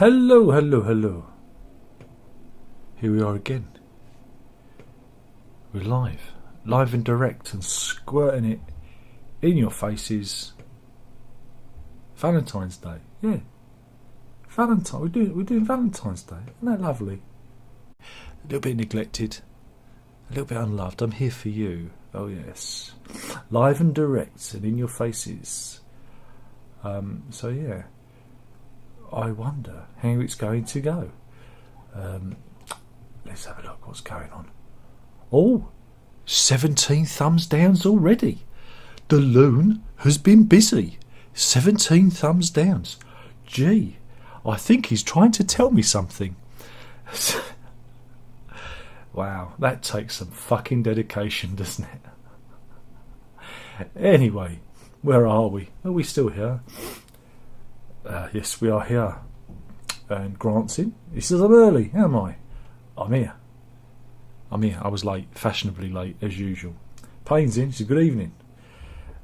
Hello, hello, hello. Here we are again. We're live and direct and squirting it in your faces. Valentine's Day, yeah. Valentine, we're doing Valentine's Day. Isn't that lovely? A little bit neglected, a little bit unloved. I'm here for you. Oh yes, live and direct and in your faces. So yeah, I wonder how it's going to go. Let's have a look. What's going on? Oh, 17 thumbs downs already. The loon has been busy. 17 thumbs downs. Gee, I think he's trying to tell me something. Wow, that takes some fucking dedication, doesn't it? Anyway, where are we? Are we still here? Yes, we are here. And Grant's in. He says, I'm early. How am I? I'm here. I was late, fashionably late, as usual. Payne's in. She says, good evening.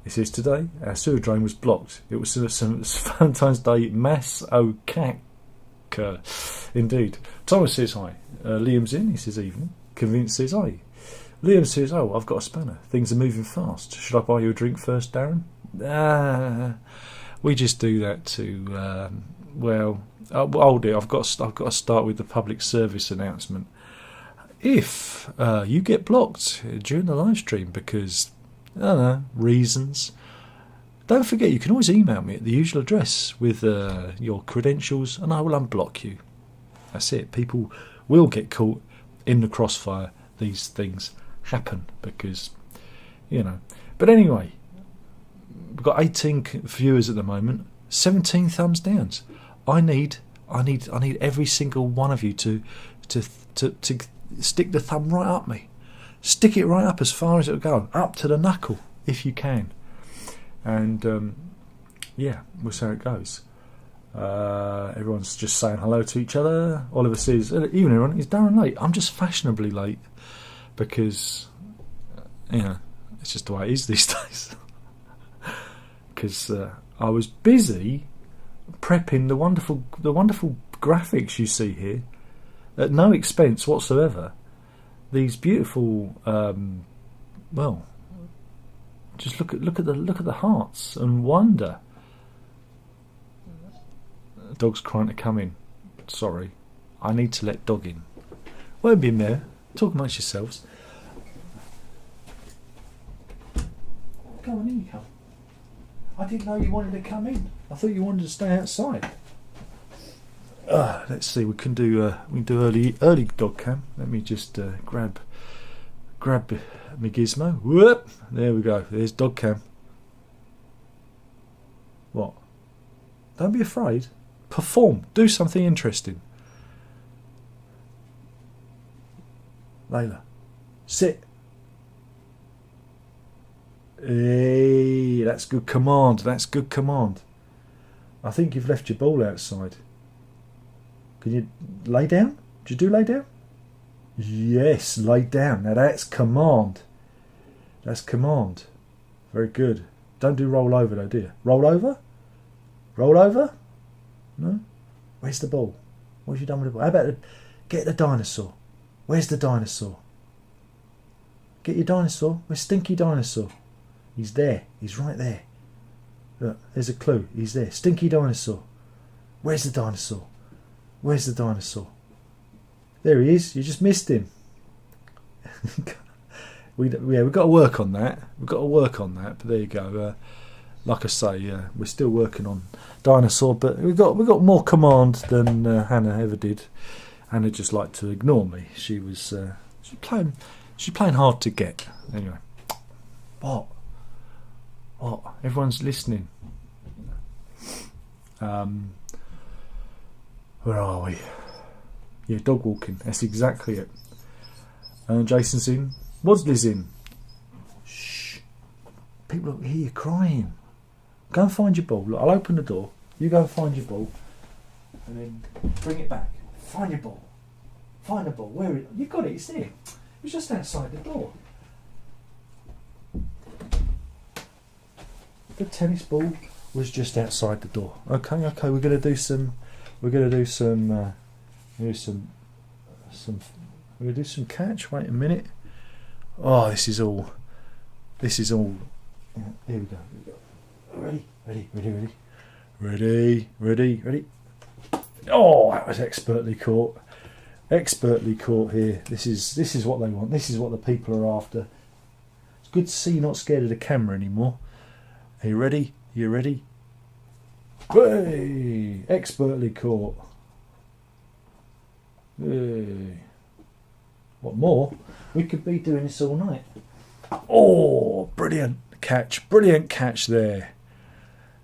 He says, today our sewer drain was blocked. It was some Valentine's Day mass indeed. Thomas says hi. Liam's in. He says, evening. Convinced says, hi. Liam says, oh, I've got a spanner. Things are moving fast. Should I buy you a drink first, Darren? We just do that to, I'll do it. I've got to start with the public service announcement. If you get blocked during the live stream because, I don't know, reasons, don't forget you can always email me at the usual address with your credentials and I will unblock you. That's it. People will get caught in the crossfire. These things happen because, you know. But anyway, we've got 18 viewers at the moment, 17 thumbs downs. I need every single one of you to stick the thumb right up me. Stick it right up as far as it'll go, up to the knuckle if you can. And yeah, we'll see how it goes. Everyone's just saying hello to each other. Oliver says, even everyone, is Darren late? I'm just fashionably late because, you know, it's just the way it is these days. Because I was busy prepping the wonderful graphics you see here at no expense whatsoever. These beautiful, just look at the hearts and wonder. Dog's crying to come in. Sorry, I need to let dog in. Won't be in there. Talk amongst yourselves. Go on in, you come. I didn't know you wanted to come in. I thought you wanted to stay outside. Let's see. We can do early dog cam. Let me just grab my gizmo. Whoop! There we go. There's dog cam. What? Don't be afraid. Perform. Do something interesting. Layla, sit. Hey, that's good command. That's good command. I think you've left your ball outside. Can you lay down? Did you do lay down? Yes, lay down. Now that's command. That's command. Very good. Don't do roll over though, dear. Roll over? Roll over? No? Where's the ball? What have you done with the ball? How about get the dinosaur? Where's the dinosaur? Get your dinosaur. Where's Stinky Dinosaur? He's there. He's right there. Look, there's a clue. He's there. Stinky Dinosaur. Where's the dinosaur? Where's the dinosaur? There he is. You just missed him. We've got to work on that. But there you go. Like I say, we're still working on dinosaur, but we got more command than Hannah ever did. Hannah just liked to ignore me. She's playing hard to get. Anyway, what? Everyone's listening. Where are we? Yeah, dog walking. That's exactly it. Jason's in. Wadsley's in. Shh. People hear you crying. Go and find your ball. Look, I'll open the door. You go and find your ball. And then bring it back. Find your ball. Find the ball. Where is it? You got it. It's there. It was just outside the door. The tennis ball was just outside the door. Okay, we're going to do some We're going to do some. We're going to do some catch. Wait a minute. Oh, this is all. Here we go. Ready. Oh, that was expertly caught. Expertly caught here. This is what they want. This is what the people are after. It's good to see you're not scared of the camera anymore. Are you ready? You ready? Hey! Expertly caught. Hey. What more? We could be doing this all night. Oh, brilliant catch there.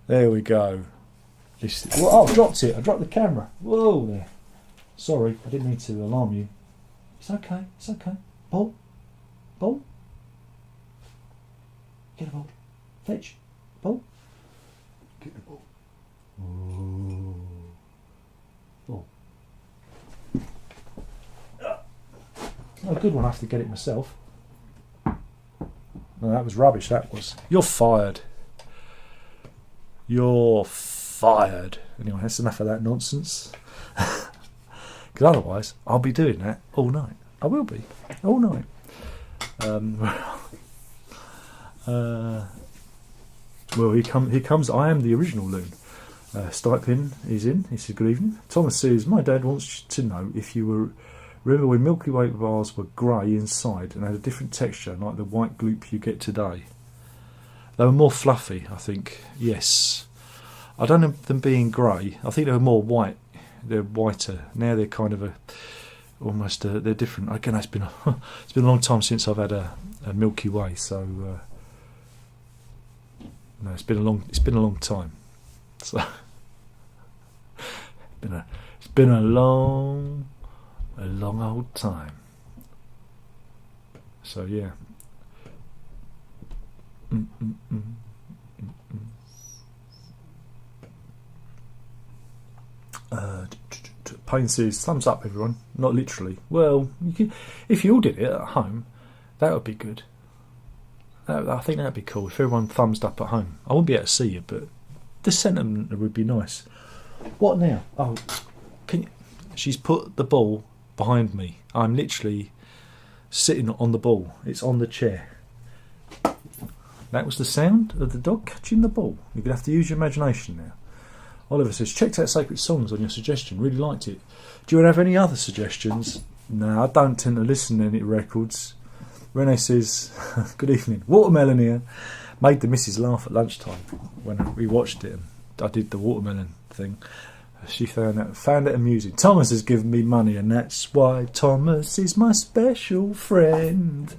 There we go. Oh, I dropped it. I dropped the camera. Whoa there. Sorry, I didn't mean to alarm you. It's okay. Ball. Get the ball. Fetch. Ball. Get the ball. Ooh. Ball. Oh, good one. I have to get it myself. No, that was rubbish. That was. You're fired. Anyway, that's enough of that nonsense. Because otherwise, I'll be doing that all night. I will be all night. Well, here comes. I am the original loon. Stipin is in. He says, good evening. Thomas says, my dad wants to know if you were. Remember when Milky Way bars were grey inside and had a different texture, like the white gloop you get today? They were more fluffy, I think. Yes. I don't know them being grey. I think they were more white. They're whiter. Now they're kind of they're different. Again, it's been a long time since I've had a Milky Way, so no, it's been a long time. So it's been a long old time. So yeah. Payne says, thumbs up everyone. Not literally. Well, you can, if you all did it at home, that would be good. I think that would be cool if everyone thumbs up at home. I wouldn't be able to see you, but the sentiment would be nice. What now? Oh, she's put the ball behind me. I'm literally sitting on the ball. It's on the chair. That was the sound of the dog catching the ball. You're going to have to use your imagination now. Oliver says, checked out Sacred Songs on your suggestion. Really liked it. Do you have any other suggestions? No, I don't tend to listen to any records. Rene says, good evening. Watermelon here. Made the missus laugh at lunchtime when we watched it. And I did the watermelon thing. She found it amusing. Thomas has given me money, and that's why Thomas is my special friend.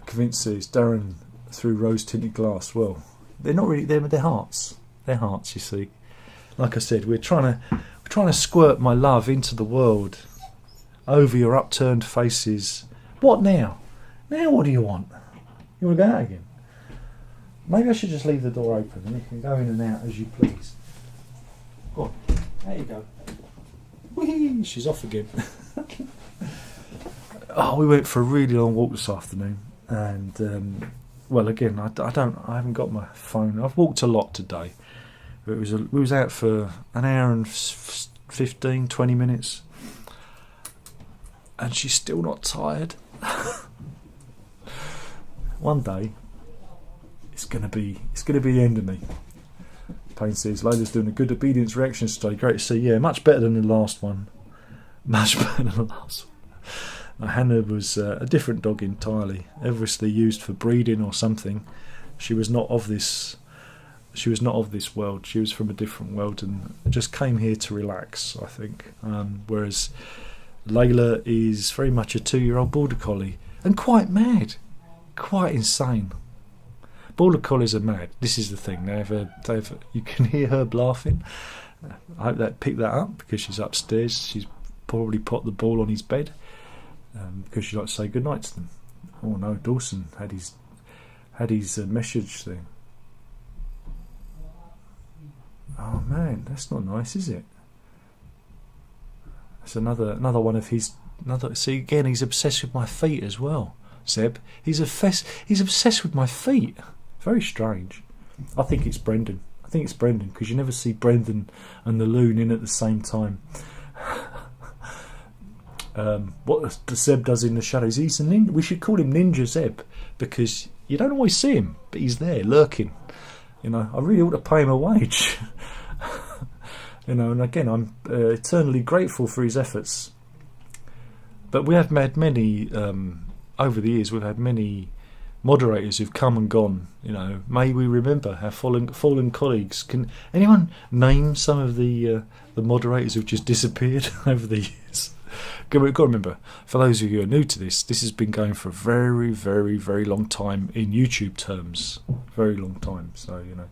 Convinced says, Darren through rose-tinted glass. Well, they're not really. They're hearts. They're hearts. You see, like I said, we're trying to squirt my love into the world over your upturned faces. What now? Now what do you want? You want to go out again? Maybe I should just leave the door open and you can go in and out as you please. Go on. There you go. Whee! She's off again. Oh, we went for a really long walk this afternoon, and well, again, I haven't got my phone. I've walked a lot today. We was out for an hour and 15, 20 minutes, and she's still not tired. One day, it's gonna be the end of me. Payne says, Lola's doing a good obedience reaction study. Great to see. Yeah, much better than the last one. Much better than the last one. Hannah was a different dog entirely, obviously used for breeding or something. She was not of this world. She was from a different world and just came here to relax, I think. Whereas Layla is very much a 2-year-old border collie and quite mad, quite insane. Border collies are mad. This is the thing. You can hear her laughing. I hope that picked that up because she's upstairs. She's probably put the ball on his bed. Because she likes to say goodnight to them. Oh no, Dawson had his message thing. Oh man, that's not nice, is it? That's another one of his. See again, he's obsessed with my feet as well. Seb, he's obsessed with my feet. Very strange. I think it's Brendan. I think it's Brendan, because you never see Brendan and the loon in at the same time. What the Zeb does in the shadows, he's a ninja. We should call him Ninja Zeb, because you don't always see him, but he's there lurking. You know, I really ought to pay him a wage. You know, and again, I'm eternally grateful for his efforts. But we have had many, over the years, we've had many moderators who've come and gone. You know, may we remember our fallen colleagues. Can anyone name some of the moderators who've just disappeared over the years? We've got to remember, for those of you who are new to this has been going for a very, very, very long time in YouTube terms. Very long time. So, you know.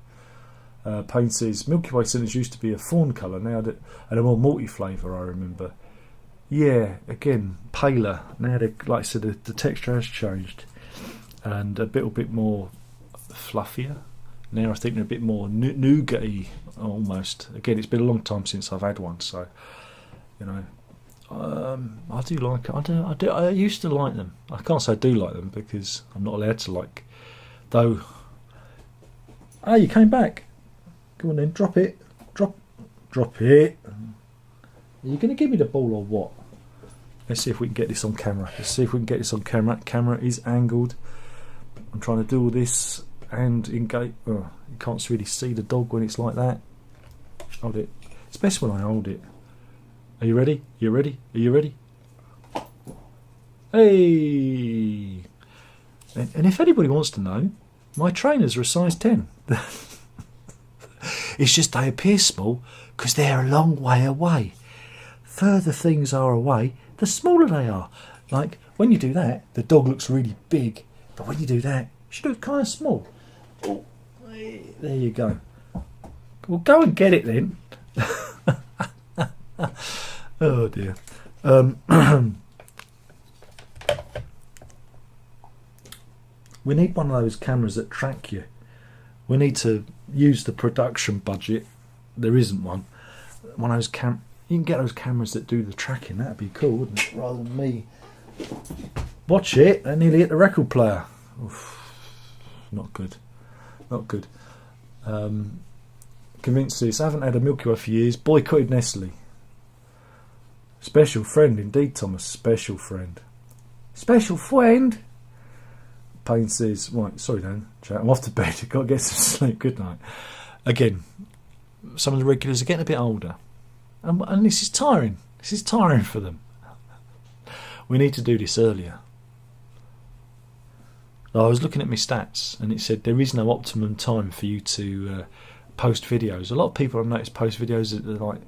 Payne says, Milky Way cylinders used to be a fawn colour, now that, and a more malty flavour, I remember. Yeah, again, paler. Now, like I said, the texture has changed. And a little bit more fluffier. Now I think they're a bit more nougat-y, almost. Again, it's been a long time since I've had one, so, you know. I do like it. I used to like them. I can't say I do like them, because I'm not allowed to like, though. Ah, you came back. Go on then, drop it. Drop it. Are you going to give me the ball or what? Let's see if we can get this on camera. Camera is angled. I'm trying to do all this and engage. Oh, you can't really see the dog when it's like that. Hold it. It's best when I hold it. Are you ready? Are you ready? Hey! And if anybody wants to know, my trainers are a size 10. It's just they appear small because they're a long way away. Further things are away, the smaller they are. Like when you do that, the dog looks really big, but when you do that, she looks kind of small. Oh, there you go. Well, go and get it then. Oh dear. We need one of those cameras that track you. We need to use the production budget. There isn't one. One of those you can get those cameras that do the tracking. That'd be cool, wouldn't it? Rather than me. Watch it. I nearly hit the record player. Oof. Not good. Not good. Convinced this. I haven't had a Milky Way for years. Boycotted Nestle. Special friend indeed, Thomas. Special friend. Special friend. Payne says, right, sorry Dan, chat, I'm off to bed, I've got to get some sleep, good night. Again, some of the regulars are getting a bit older, and this is tiring. This is tiring for them. We need to do this earlier. I was looking at my stats, and it said there is no optimum time for you to post videos. A lot of people I've noticed post videos at like,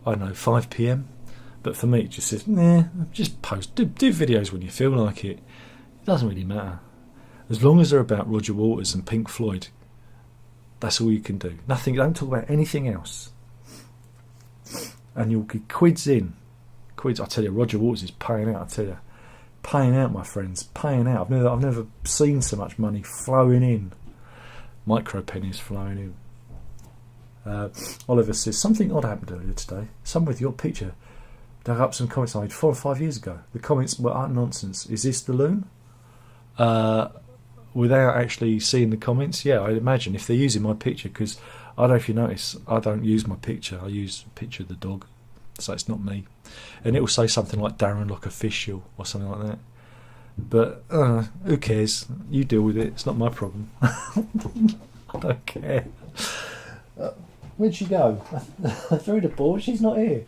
I don't know, 5 PM, but for me it just says, nah, just post, do videos when you feel like it. It doesn't really matter. As long as they're about Roger Waters and Pink Floyd, that's all you can do. Nothing. Don't talk about anything else. And you'll get quids in. Quids. I tell you, Roger Waters is paying out. I tell you, paying out, my friends, paying out. I've never seen so much money flowing in. Micro pennies flowing in. Oliver says something odd happened earlier today. Some with your picture dug up some comments I made 4 or 5 years ago. The comments were utter nonsense. Is this the loon? Without actually seeing the comments, yeah, I'd imagine if they're using my picture, because I don't know if you notice, I don't use my picture, I use a picture of the dog, so it's not me, and it will say something like Darren Lock official or something like that, but who cares, you deal with it, it's not my problem. I don't care. Where'd she go? I threw the ball, she's not here.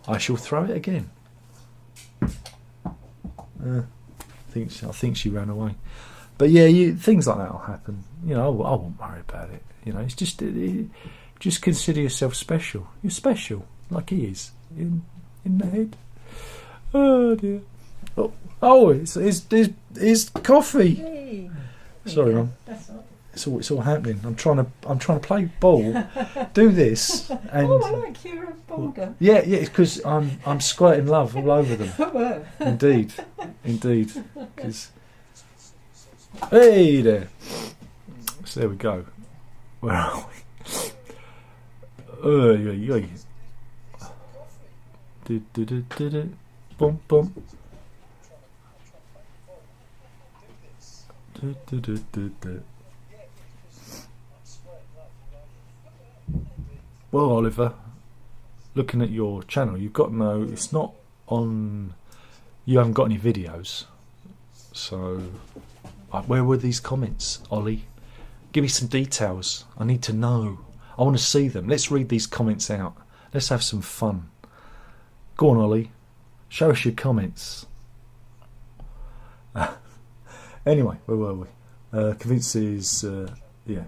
I shall throw it again. I think she ran away. But yeah, things like that will happen. You know, I won't worry about it. You know, it's just consider yourself special. You're special, like he is in the head. Oh dear. Oh, it's coffee. Hey. Sorry, Mum. That's all right. It's all happening. I'm trying to play ball, do this, and oh, I like your boulder. yeah, it's because I'm squirting love all over them. Indeed. 'Cause hey there. So there we go. Where are we? Boom, boom. Well, Oliver, looking at your channel, you've got no. It's not on. You haven't got any videos. So, where were these comments, Ollie? Give me some details. I need to know. I want to see them. Let's read these comments out. Let's have some fun. Go on, Ollie. Show us your comments. Anyway, where were we? Convinces, yeah.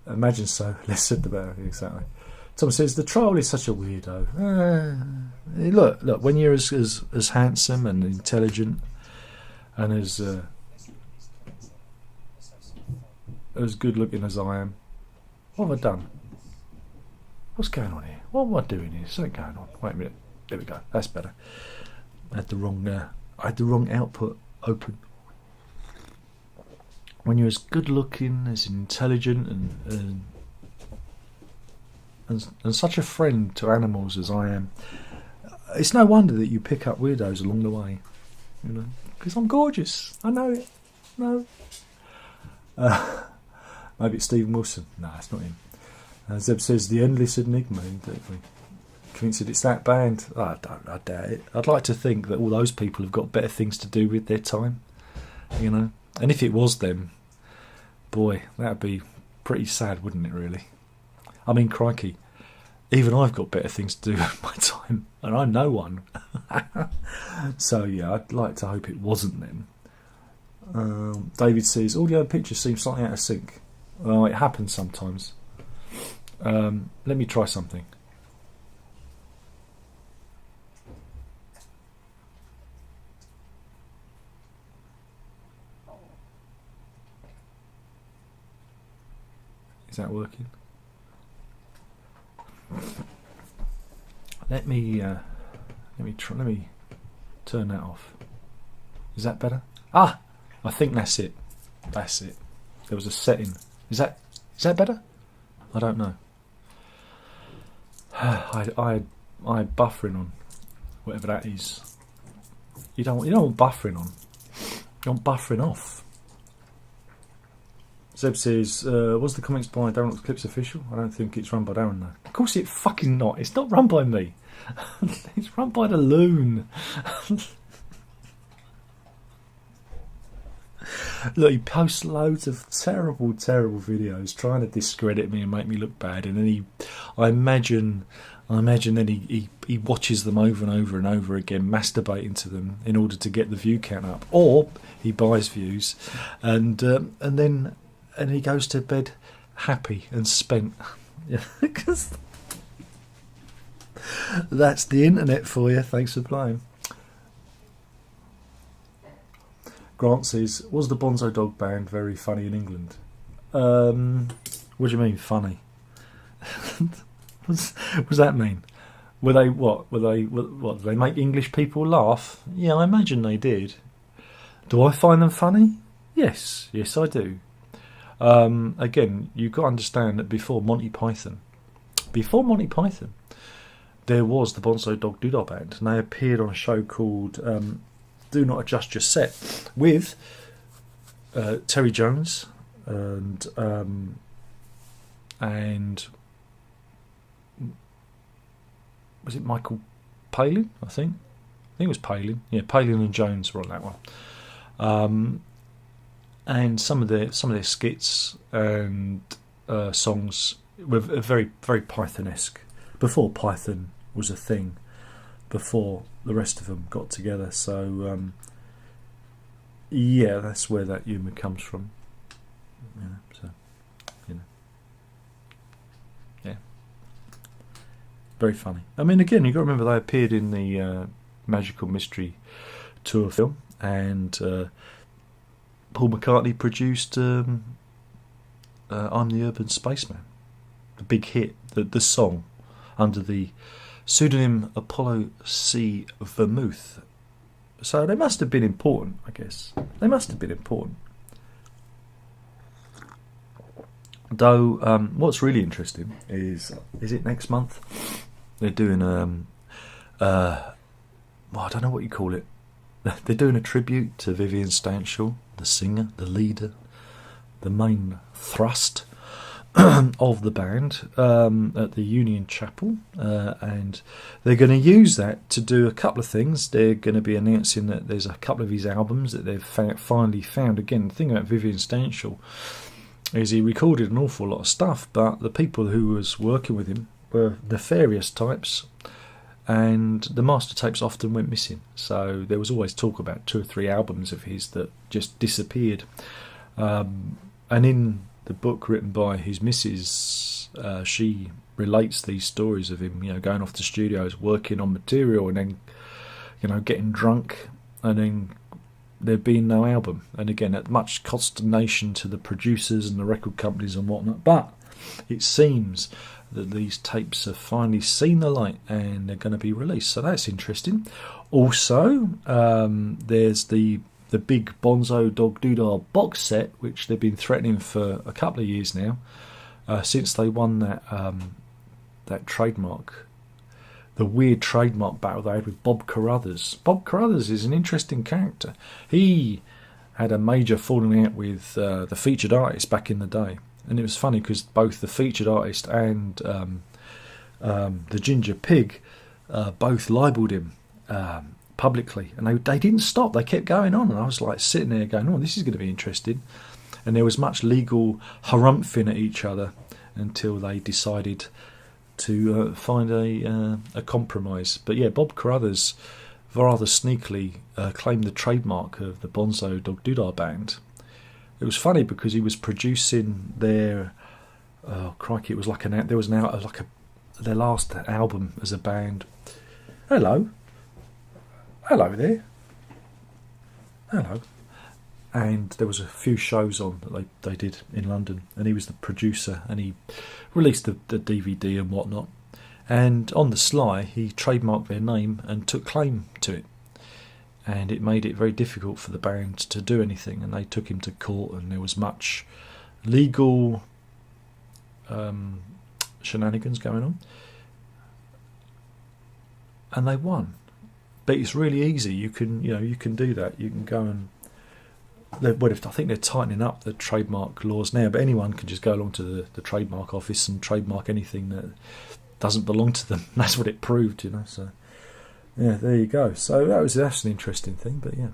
Imagine so. Less said the better. Exactly. Tom says the troll is such a weirdo. Look. When you're as handsome and intelligent and as good looking as I am, what have I done? What's going on here? What am I doing here? Something going on. Wait a minute. There we go. That's better. I had the wrong output open. When you're as good looking, as intelligent, and such a friend to animals as I am, it's no wonder that you pick up weirdos along the way. You know, because I'm gorgeous. I know it. No. Maybe it's Stephen Wilson. No, it's not him. Zeb says the endless enigma. Convinced it's that band. I doubt it. I'd like to think that all those people have got better things to do with their time. You know, and if it was them, boy, that'd be pretty sad, wouldn't it? Really. I mean, crikey, even I've got better things to do with my time, and I'm no one. So yeah, I'd like to hope it wasn't them. David says audio and pictures seem slightly out of sync. Well, it happens sometimes. Let me try something. Is that working? Let me turn that off. Is that better? Ah, I think that's it. That's it. There was a setting. Is that better? I don't know. I buffering on whatever that is. You don't want buffering on. You want buffering off. Zeb says, was the comments by Darren Clips official? I don't think it's run by Darren though. Of course it's fucking not. It's not run by me. It's run by the loon. Look, he posts loads of terrible videos trying to discredit me and make me look bad, and then I imagine then he watches them over and over and over again, masturbating to them in order to get the view count up, or he buys views, and then he goes to bed happy and spent. Because that's the internet for you. Thanks for playing. Grant says, was the Bonzo Dog band very funny in England? What do you mean funny? What does that mean? Were they what? Did they make English people laugh? Yeah, I imagine they did. Do I find them funny? Yes, I do. Again, you've got to understand that before Monty Python, there was the Bonzo Dog Doodah Band, and they appeared on a show called Do Not Adjust Your Set with Terry Jones and was it Michael Palin? I think it was Palin. Yeah, Palin and Jones were on that one. And some of their skits and songs were very Python-esque. Before Python was a thing, before the rest of them got together. So yeah, that's where that humour comes from. Yeah, very funny. I mean, again, you've got to remember they appeared in the Magical Mystery Tour film, and Paul McCartney produced I'm the Urban Spaceman, the big hit, the song, under the pseudonym Apollo C. Vermouth. So they must have been important, I guess. They must have been important. Though, what's really interesting is it next month? They're doing, well, I don't know what you call it. They're doing a tribute to Vivian Stanshall, the singer, the leader, the main thrust of the band at the Union Chapel, and they're going to use that to do a couple of things. They're going to be announcing that there's a couple of his albums that they've finally found. Again, the thing about Vivian Stanshall is he recorded an awful lot of stuff, but the people who was working with him were nefarious types, and the master tapes often went missing. So there was always talk about 2 or 3 albums of his that just disappeared. And in the book written by his missus, she relates these stories of him, going off to studios, working on material, and then, getting drunk, and then there being no album. And again, at much consternation to the producers and the record companies and whatnot. But it seems that these tapes have finally seen the light and they're going to be released. So that's interesting. Also, there's the big Bonzo Dog Doodah box set, which they've been threatening for a couple of years now, since they won that trademark, the weird trademark battle they had with Bob Carruthers. Bob Carruthers is an interesting character. He had a major falling out with the featured artist back in the day, and it was funny because both the featured artist and the Ginger Pig both libelled him publicly, and they didn't stop. They kept going on, and I was like sitting there going, oh, this is going to be interesting. And there was much legal harumphing at each other until they decided to find a compromise. But yeah, Bob Carruthers rather sneakily claimed the trademark of the Bonzo Dog Doodah band. It was funny because he was producing their crikey, it was like their last album as a band. Hello there. Hello. And there was a few shows on that they did in London, and he was the producer, and he released the DVD and whatnot. And on the sly, he trademarked their name and took claim to it. And it made it very difficult for the band to do anything, and they took him to court, and there was much legal shenanigans going on. And they won. But it's really easy. You can do that. You can go and I think they're tightening up the trademark laws now, but anyone can just go along to the trademark office and trademark anything that doesn't belong to them. That's what it proved, So yeah, there you go. So that's an interesting thing, but yeah.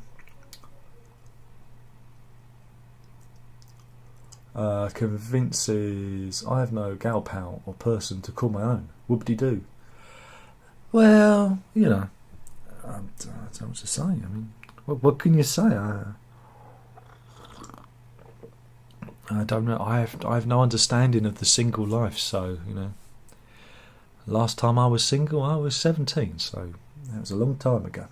Convinces I have no gal pal or person to call my own. Whoop-de-doo. Well, I don't know what to say. I mean, what can you say? I don't know. I have no understanding of the single life. So last time I was single, I was 17. So that was a long time ago.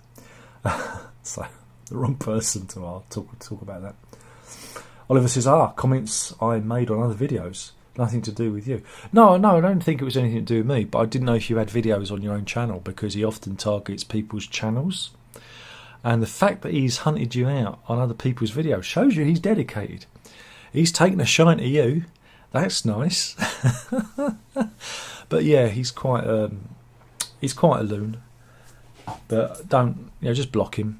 So the wrong person to talk about that. Oliver says, comments I made on other videos. Nothing to do with you. No, I don't think it was anything to do with me, but I didn't know if you had videos on your own channel, because he often targets people's channels. And the fact that he's hunted you out on other people's videos shows you he's dedicated. He's taken a shine to you. That's nice. But yeah, he's quite a loon. But don't, just block him,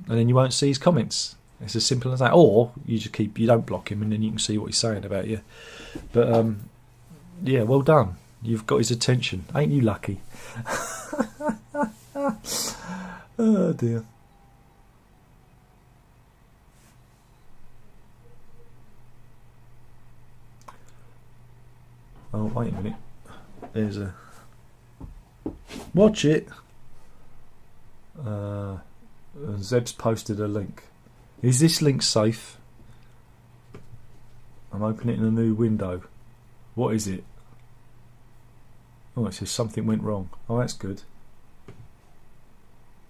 and then you won't see his comments. It's as simple as that. Or you don't block him, and then you can see what he's saying about you. But yeah, well done. You've got his attention. Ain't you lucky? Oh dear. Oh, wait a minute. There's a... Watch it! Zeb's posted a link. Is this link safe? I'm opening it in a new window. What is it? Oh, it says something went wrong. Oh, that's good.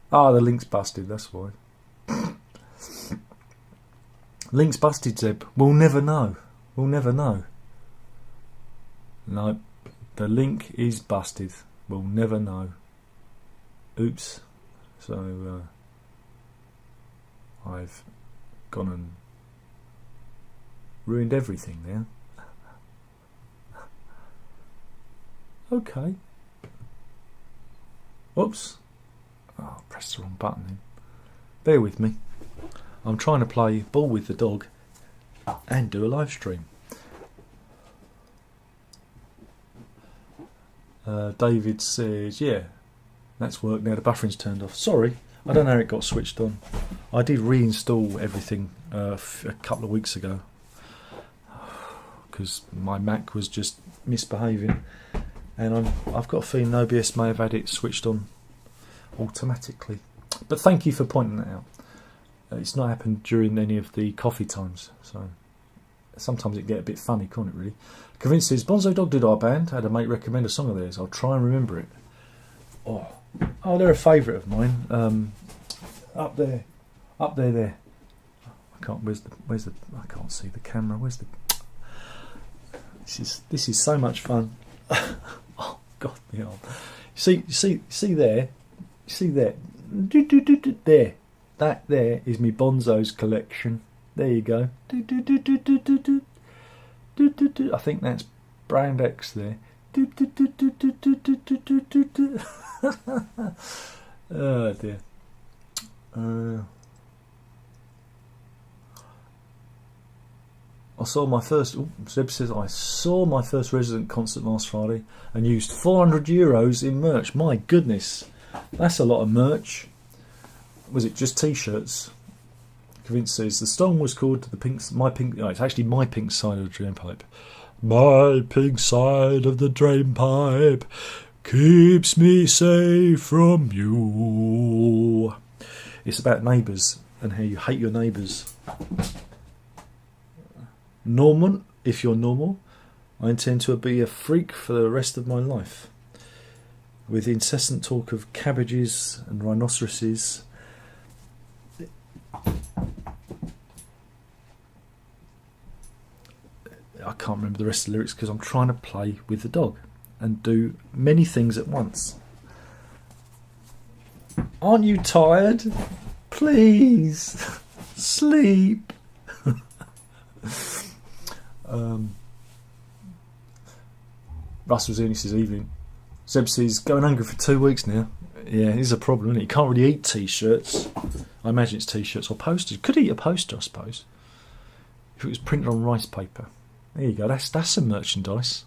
The link's busted, that's why. Link's busted, Zeb. We'll never know. No, the link is busted. We'll never know. Oops. So I've gone and ruined everything now. Okay. Whoops. I pressed the wrong button then. Bear with me. I'm trying to play ball with the dog and do a live stream. David says, yeah, that's worked now. The buffering's turned off. Sorry, I don't know how it got switched on. I did reinstall everything a couple of weeks ago because my Mac was just misbehaving, and I've got a feeling OBS may have had it switched on automatically. But thank you for pointing that out. It's not happened during any of the coffee times, so sometimes it get a bit funny, can't it, really? Convinced says, Bonzo Dog Doodah Band. I had a mate recommend a song of theirs. I'll try and remember it. Oh, they're a favourite of mine. Up there. I can't. Where's the? I can't see the camera. Where's the? This is so much fun. Oh God, yeah. See there. See there. There. That there is me Bonzo's collection. There you go. I think that's Brand X there. Oh dear. I saw my first. Seb says I saw my first resident concert last Friday and used €400 in merch. My goodness, that's a lot of merch. Was it just T-shirts? Vince says the song was called the pink. No, it's actually My Pink Side of the Drain Pipe. My pink side of the drain pipe keeps me safe from you. It's about neighbours and how you hate your neighbours. Norman, if you're normal, I intend to be a freak for the rest of my life. With incessant talk of cabbages and rhinoceroses. I can't remember the rest of the lyrics because I'm trying to play with the dog and do many things at once. Aren't you tired? Please sleep. Russell's in, he says evening. Zeb says going hungry for 2 weeks now. Yeah, it is a problem, isn't it? You can't really eat T-shirts. I imagine it's T-shirts or posters. Could eat a poster, I suppose, if it was printed on rice paper. There you go. That's some merchandise.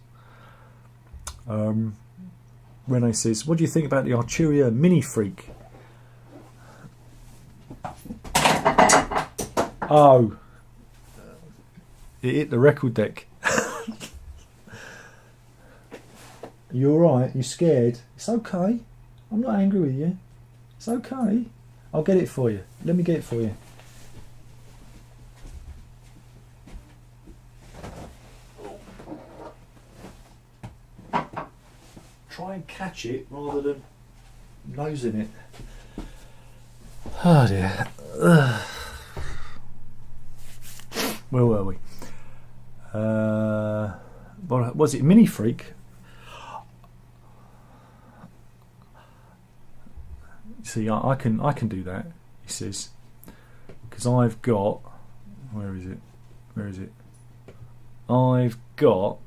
Renee says, "What do you think about the Arturia Mini Freak?" Oh, it hit the record deck. You all right? You scared? It's okay. I'm not angry with you. It's okay. I'll get it for you. Let me get it for you. Try and catch it rather than nosing it. Oh dear. Where were we? What was it? Mini Freak? See, I can do that, he says, because I've got. Where is it? Where is it? I've got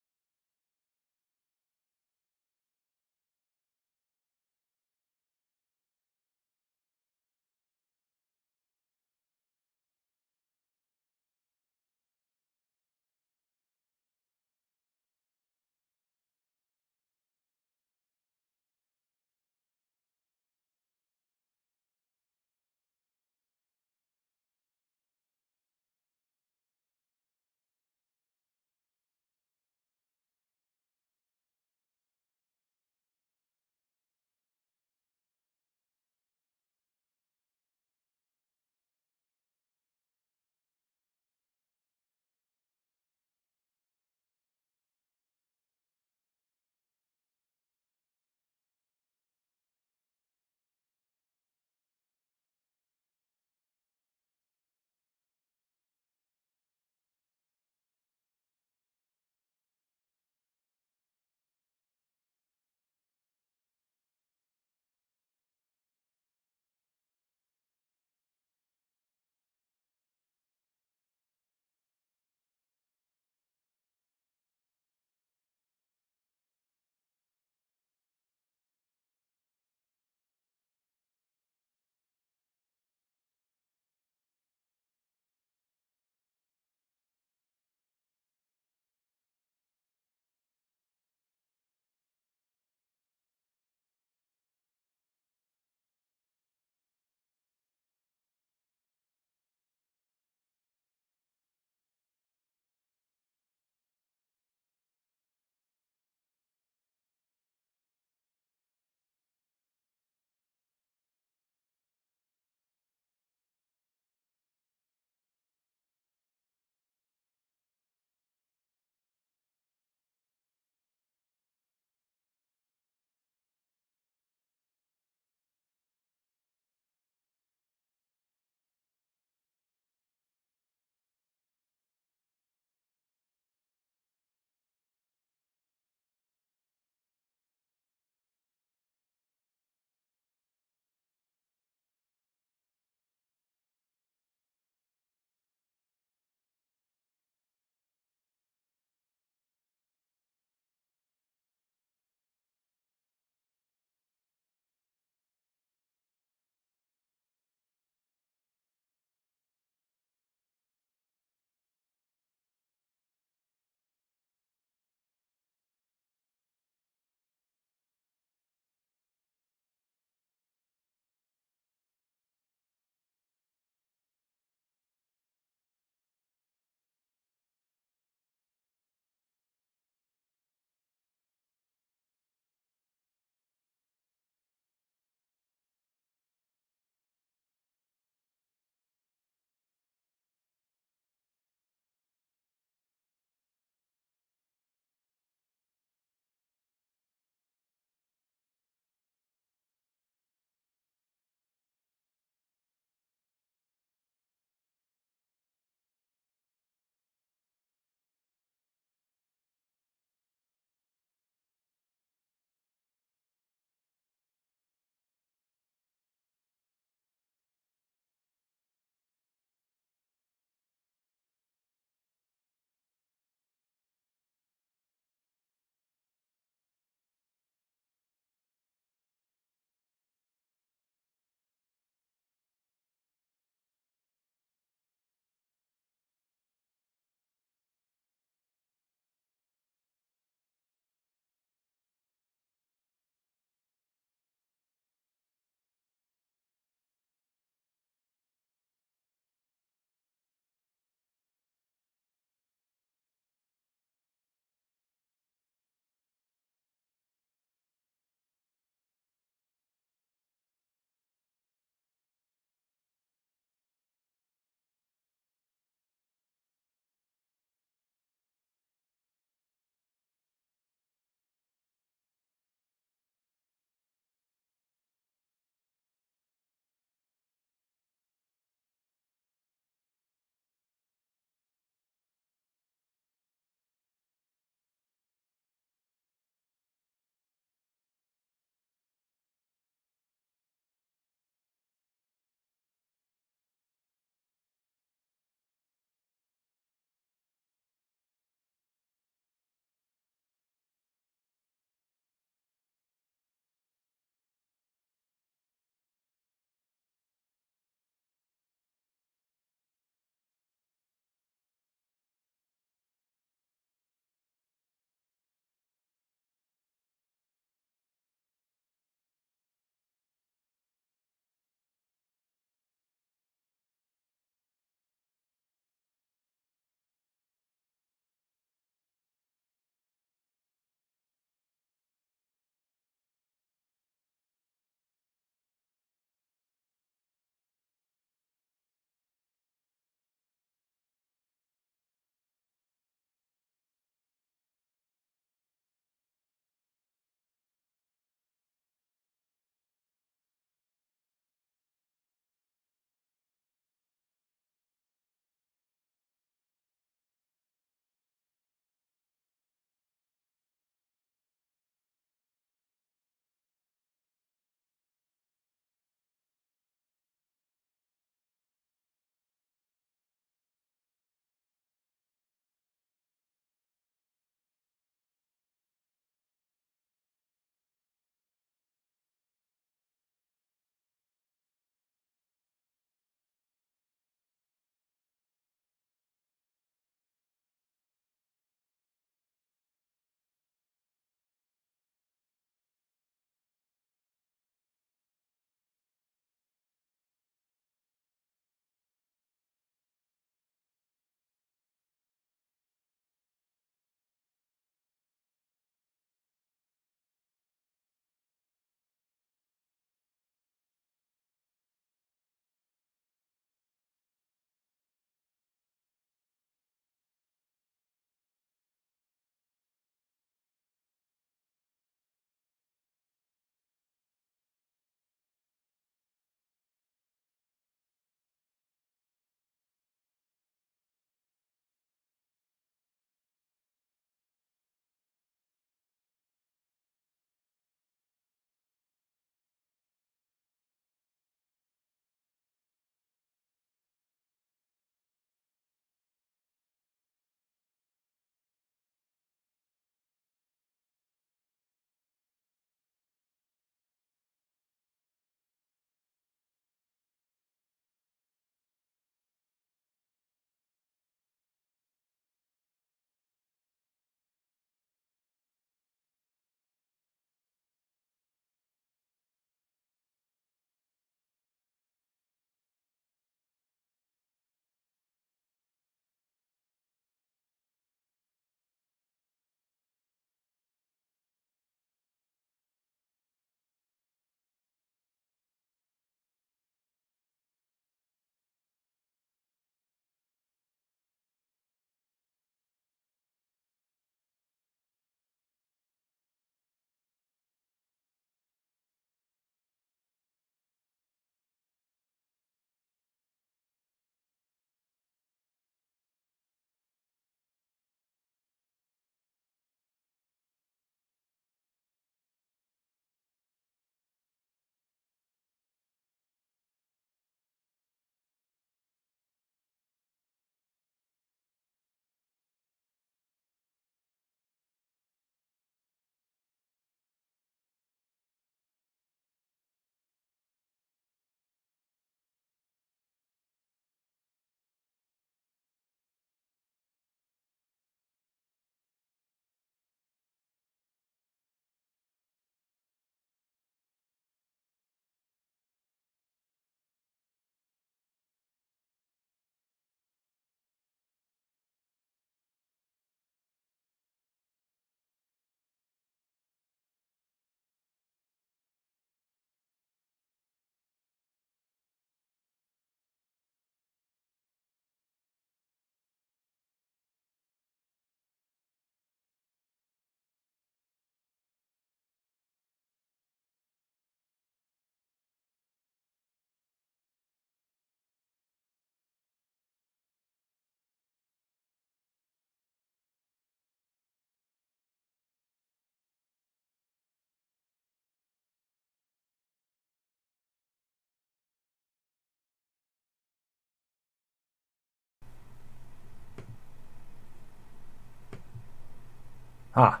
Ah,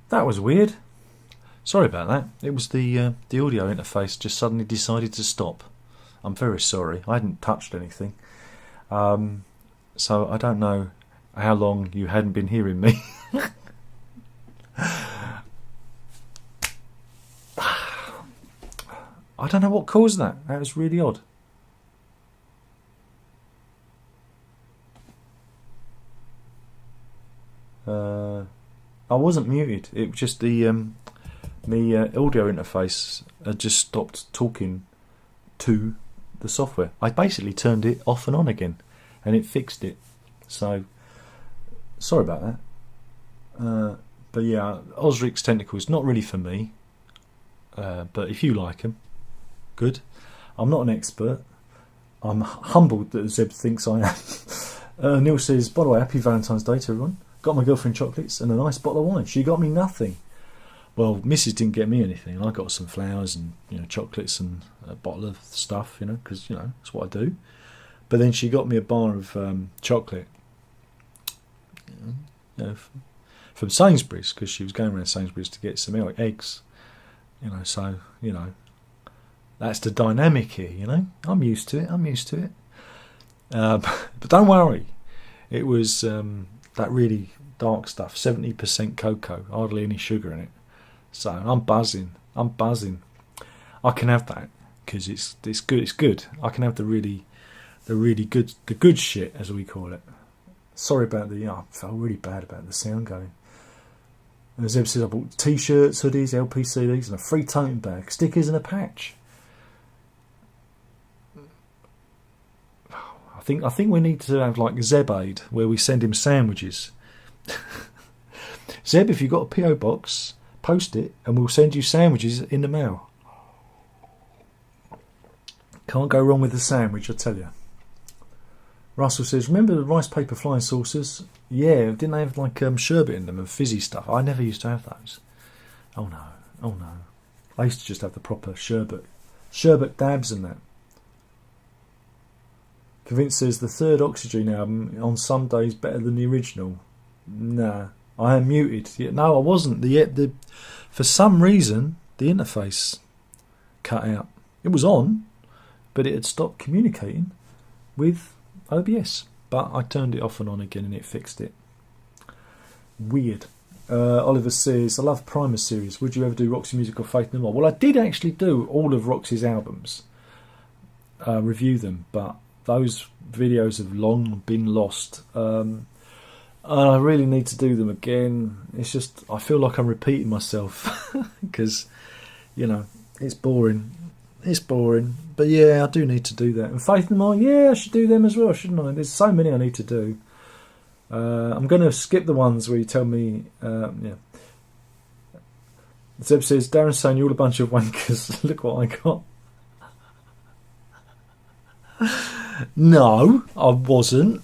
that was weird. Sorry about that. It was the audio interface just suddenly decided to stop. I'm very sorry. I hadn't touched anything. So I don't know how long you hadn't been hearing me. I don't know what caused that. That was really odd. I wasn't muted. It was just the audio interface had just stopped talking to the software. I basically turned it off and on again, and it fixed it. So sorry about that. But yeah, Osric's tentacles not really for me. But if you like them, good. I'm not an expert. I'm humbled that Zeb thinks I am. Neil says, by the way, happy Valentine's Day to everyone. Got my girlfriend chocolates and a nice bottle of wine. She got me nothing. Well, Mrs. didn't get me anything. I got some flowers and chocolates and a bottle of stuff, because that's what I do. But then she got me a bar of chocolate, from Sainsbury's, because she was going around Sainsbury's to get some eggs. So that's the dynamic here. I'm used to it. But don't worry, it was that really dark stuff, 70% cocoa, hardly any sugar in it. So I'm buzzing. I can have that because it's good. It's good. I can have the really good shit, as we call it. Sorry about I felt really bad about the sound going. And as Zeb says, I bought t-shirts, hoodies, LP CDs, and a free tote bag, stickers, and a patch. I think we need to have like Zeb Aid, where we send him sandwiches. Zeb, if you've got a PO box, post it, and we'll send you sandwiches in the mail. Can't go wrong with the sandwich, I tell you. Russell says, remember the rice paper flying saucers? Yeah, didn't they have like sherbet in them and fizzy stuff? I never used to have those. Oh no. I used to just have the proper sherbet dabs and that. Convinced says the third Oxygen album on some days better than the original. Nah, I am muted. Yeah, no, I wasn't. The for some reason the interface cut out. It was on, but it had stopped communicating with OBS. But I turned it off and on again, and it fixed it. Weird. Oliver says, I love Primer series. Would you ever do Roxy Music or Faith No More? Well, I did actually do all of Roxy's albums, review them, but those videos have long been lost. And I really need to do them again. It's just, I feel like I'm repeating myself because, it's boring. It's boring. But yeah, I do need to do that. And Faith No More, yeah, I should do them as well, shouldn't I? There's so many I need to do. I'm going to skip the ones where you tell me, Zeb says, Darren's saying you're all a bunch of wankers. Look what I got. No, I wasn't.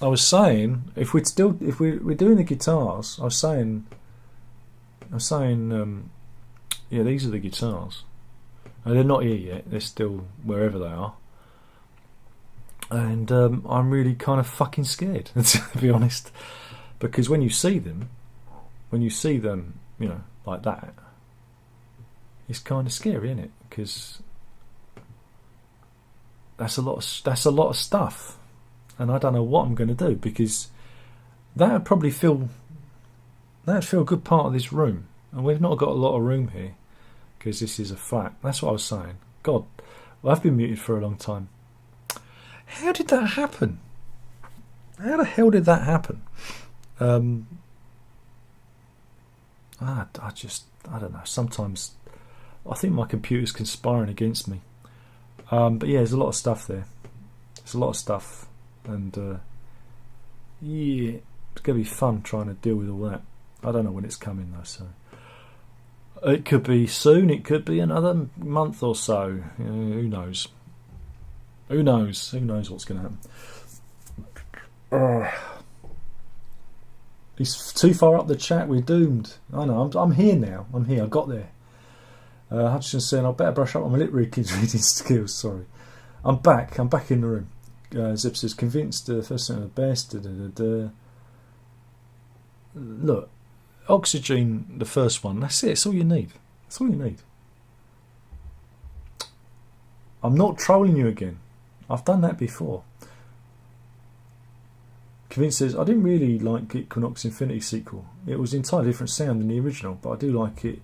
I was saying if we're doing the guitars, I was saying, yeah, these are the guitars. And they're not here yet. They're still wherever they are. And I'm really kind of fucking scared, to be honest, because when you see them, like that, it's kind of scary, isn't it? Because that's a lot of stuff, and I don't know what I'm going to do, because that'd feel a good part of this room, and we've not got a lot of room here because this is a flat. That's what I was saying. God, well, I've been muted for a long time. How did that happen? How the hell did that happen? I don't know. Sometimes I think my computer's conspiring against me. But yeah, there's a lot of stuff there. There's a lot of stuff, and yeah, it's going to be fun trying to deal with all that. I don't know when it's coming though, so it could be soon. It could be another month or so. Who knows? Who knows? Who knows what's going to happen? He's too far up the chat. We're doomed. I know. I'm here now. I'm here. I got there. Hutchinson saying, I better brush up on my lip reading skills. Sorry. I'm back. I'm back in the room. Zip says, convinced first thing the best. Look, Oxygen, the first one, that's it. It's all you need. That's all you need. I'm not trolling you again. I've done that before. Convinced says, I didn't really like Equinox Infinity sequel. It was an entirely different sound than the original, but I do like it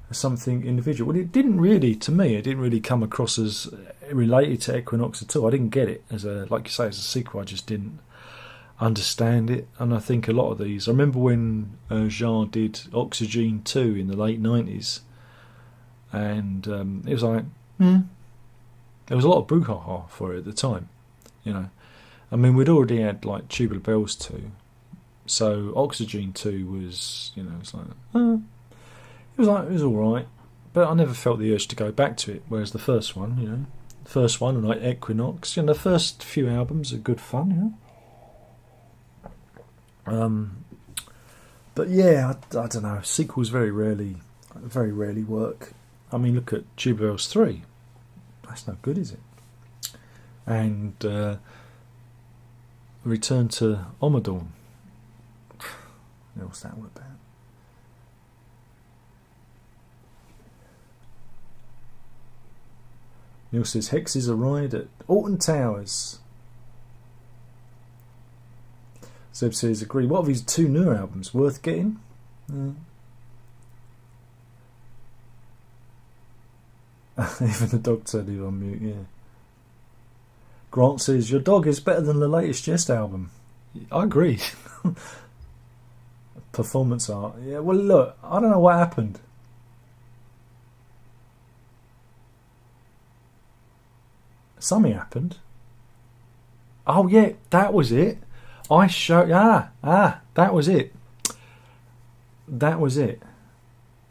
as something individual. Well, it didn't really, to me, it didn't really come across as related to Equinox at all. I didn't get it as a, like you say, as a sequel. I just didn't understand it. And I think a lot of these, I remember when Jean did Oxygen 2 in the late 90s, and it was like, there was a lot of brouhaha for it at the time, you know. I mean, we'd already had like Tubular Bells 2, so Oxygen 2 was, you know, it's like, it was all right, but I never felt the urge to go back to it. Whereas the first one, you know, the first one, like Equinox, you know, the first few albums are good fun, you know. But yeah, I don't know. Sequels very rarely work. I mean, look at Tubular Bells 3. That's no good, is it? And Return to Omadorn. What's that all about? Neil says Hex is a ride at Alton Towers. Zeb says agree. What are these 2 new albums worth getting? Even the dog turned it on mute, yeah. Grant says, your dog is better than the latest Jest album. I agree. Performance art. Yeah, well, look, I don't know what happened. Something happened. Oh, yeah, that was it. I showed... that was it. That was it.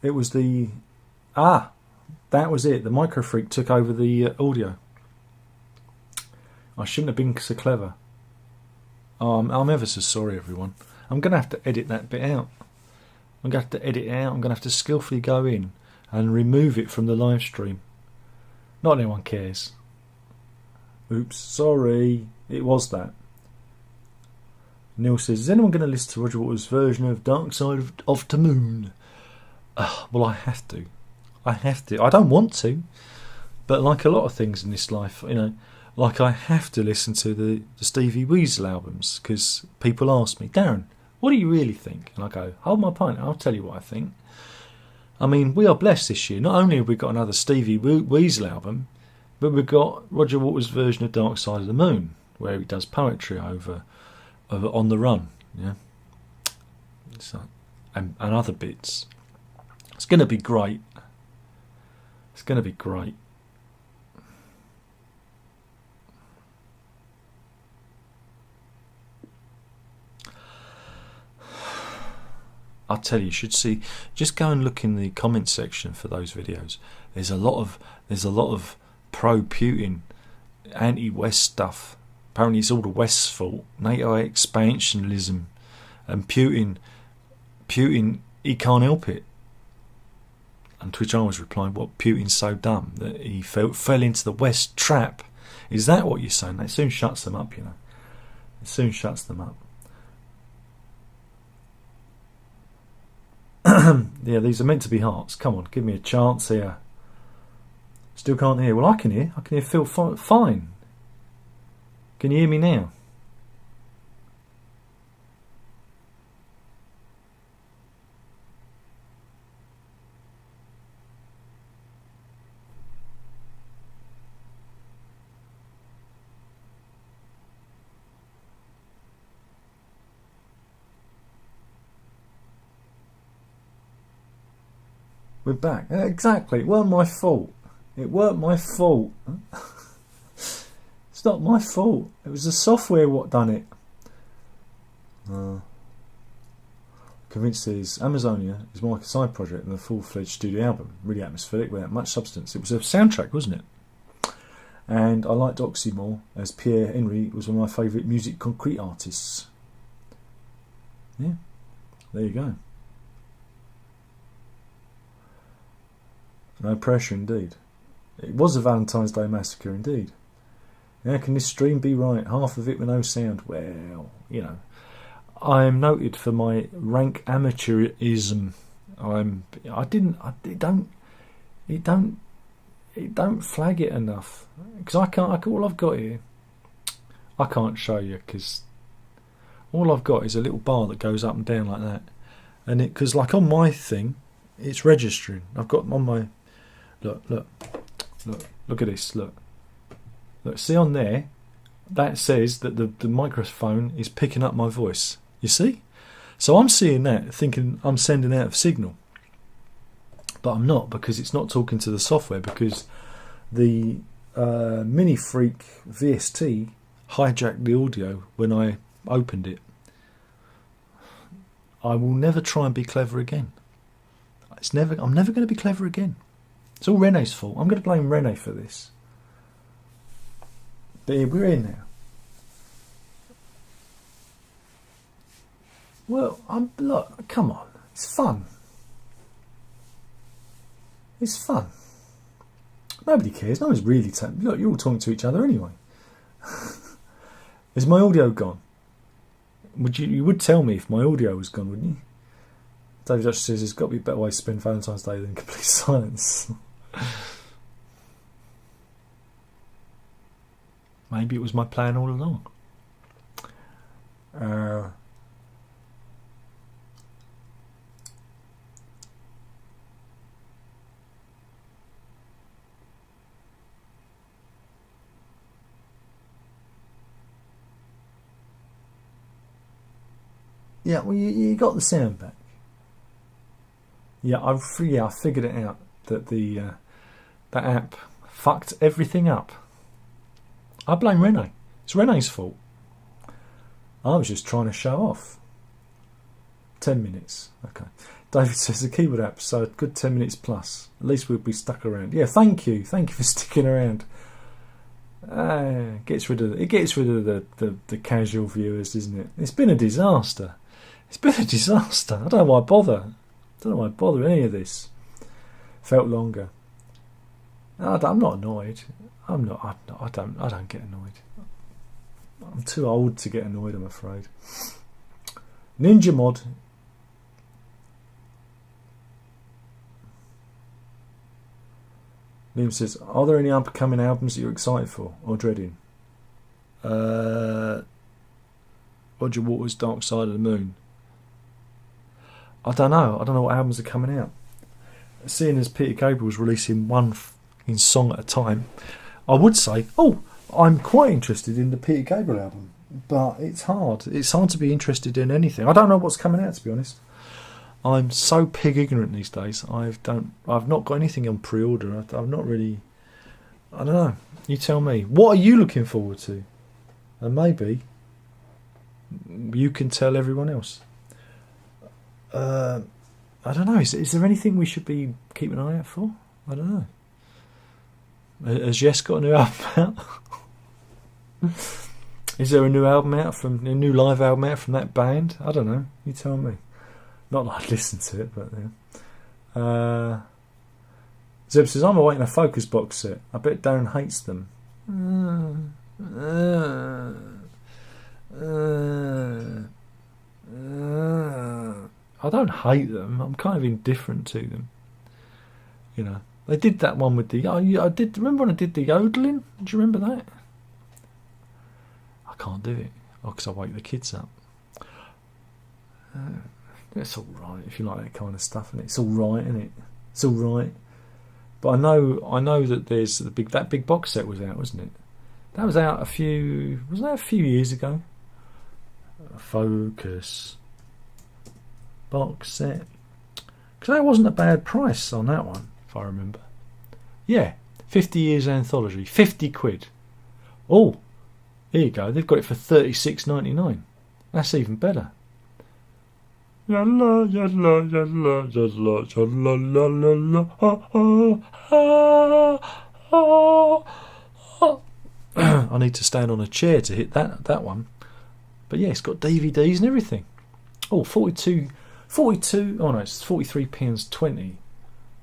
It was the... that was it. The Microfreak took over the audio. I shouldn't have been so clever. I'm ever so sorry, everyone. I'm going to have to edit that bit out. I'm going to have to edit it out. I'm going to have to skillfully go in and remove it from the live stream. Not anyone cares. Oops, sorry. It was that. Neil says, is anyone going to listen to Roger Waters' version of Dark Side of the Moon? Well, I have to. I don't want to. But like a lot of things in this life, you know, like I have to listen to the Stevie Weasel albums because people ask me, Darren, what do you really think? And I go, hold my pint, I'll tell you what I think. I mean, we are blessed this year. Not only have we got another Stevie Weasel album, but we've got Roger Waters' version of Dark Side of the Moon, where he does poetry over On the Run, yeah, so, and other bits. It's going to be great. It's going to be great. I'll tell you, you should see. Just go and look in the comment section for those videos. There's a lot of pro-Putin, anti-West stuff. Apparently, it's all the West's fault. NATO expansionism, and Putin, he can't help it. And Twitch, I was replying, "What? Putin's so dumb that he fell into the West trap." Is that what you're saying? That soon shuts them up, you know. It soon shuts them up. Yeah, these are meant to be hearts. Come on, give me a chance here. Still can't hear. Well, I can hear. I can hear Phil fine. Can you hear me now? We're back. Exactly. It weren't my fault. It weren't my fault. It's not my fault. It was the software what done it. Convinced is Amazonia is more like a side project than a full-fledged studio album. Really atmospheric without much substance. It was a soundtrack, wasn't it? And I liked Oxy more, as Pierre Henry was one of my favourite music concrete artists. Yeah, there you go. No pressure indeed. It was a Valentine's Day massacre indeed. How can this stream be right? Half of it with no sound. Well, you know, I am noted for my rank amateurism. It don't flag it enough because I can't. All I've got here, I can't show you because all I've got is a little bar that goes up and down like that, and because like on my thing, it's registering. I've got on my look at this. Look. See on there, that says that the microphone is picking up my voice. You see? So I'm seeing that, thinking I'm sending out a signal. But I'm not, because it's not talking to the software, because the Mini Freak VST hijacked the audio when I opened it. I will never try and be clever again. I'm never going to be clever again. It's all Rene's fault. I'm going to blame Rene for this. But we're in now. Well, look, come on. It's fun. It's fun. Nobody cares. No one's really... Look, you're all talking to each other anyway. Is my audio gone? You would tell me if my audio was gone, wouldn't you? David Dutch says there's got to be a better way to spend Valentine's Day than complete silence. Maybe it was my plan all along. Yeah, well, you got the sound back. Yeah, I figured it out that that app fucked everything up. I blame Rene. It's Rene's fault. I was just trying to show off. 10 minutes. Okay. David says the keyboard app, so a good 10 minutes plus. At least we'll be stuck around. Yeah, thank you. Thank you for sticking around. It gets rid of the casual viewers, isn't it? It's been a disaster. I don't know why I bother. With any of this. Felt longer. I'm not annoyed. I don't get annoyed. I'm too old to get annoyed, I'm afraid. Ninja Mod. Liam says, are there any upcoming albums that you're excited for or dreading? Roger Waters' Dark Side of the Moon. I don't know what albums are coming out. Seeing as Peter Gabriel's releasing one song at a time, I would say, I'm quite interested in the Peter Gabriel album, but it's hard. It's hard to be interested in anything. I don't know what's coming out, to be honest. I'm so pig ignorant these days. I've not got anything on pre-order. I've not really. I don't know. You tell me. What are you looking forward to? And maybe you can tell everyone else. I don't know. Is there anything we should be keeping an eye out for? I don't know. Has Jess got a new album out? Is there a new live album out from that band? I don't know. You tell me. Not that I'd listen to it, but yeah. Zeb says, I'm awaiting a Focus box set. I bet Darren hates them. I don't hate them. I'm kind of indifferent to them. You know, they did that one with the. I did. Remember when I did the yodeling? Do you remember that? I can't do it. Because I wake the kids up. It's all right if you like that kind of stuff, and it's all right, isn't it? It's all right. But I know that there's that big box set was out, wasn't it? That was out a few years ago? Focus box set, because that wasn't a bad price on that one, if I remember. Yeah, 50 years anthology, 50 quid. Oh, here you go. They've got it for $36.99. That's even better. Yalla, yalla, yalla, yalla, yalla, yalla, I need to stand on a chair to hit that one. But yeah, it's got DVDs and everything. Oh, 42. Oh no, it's £43.20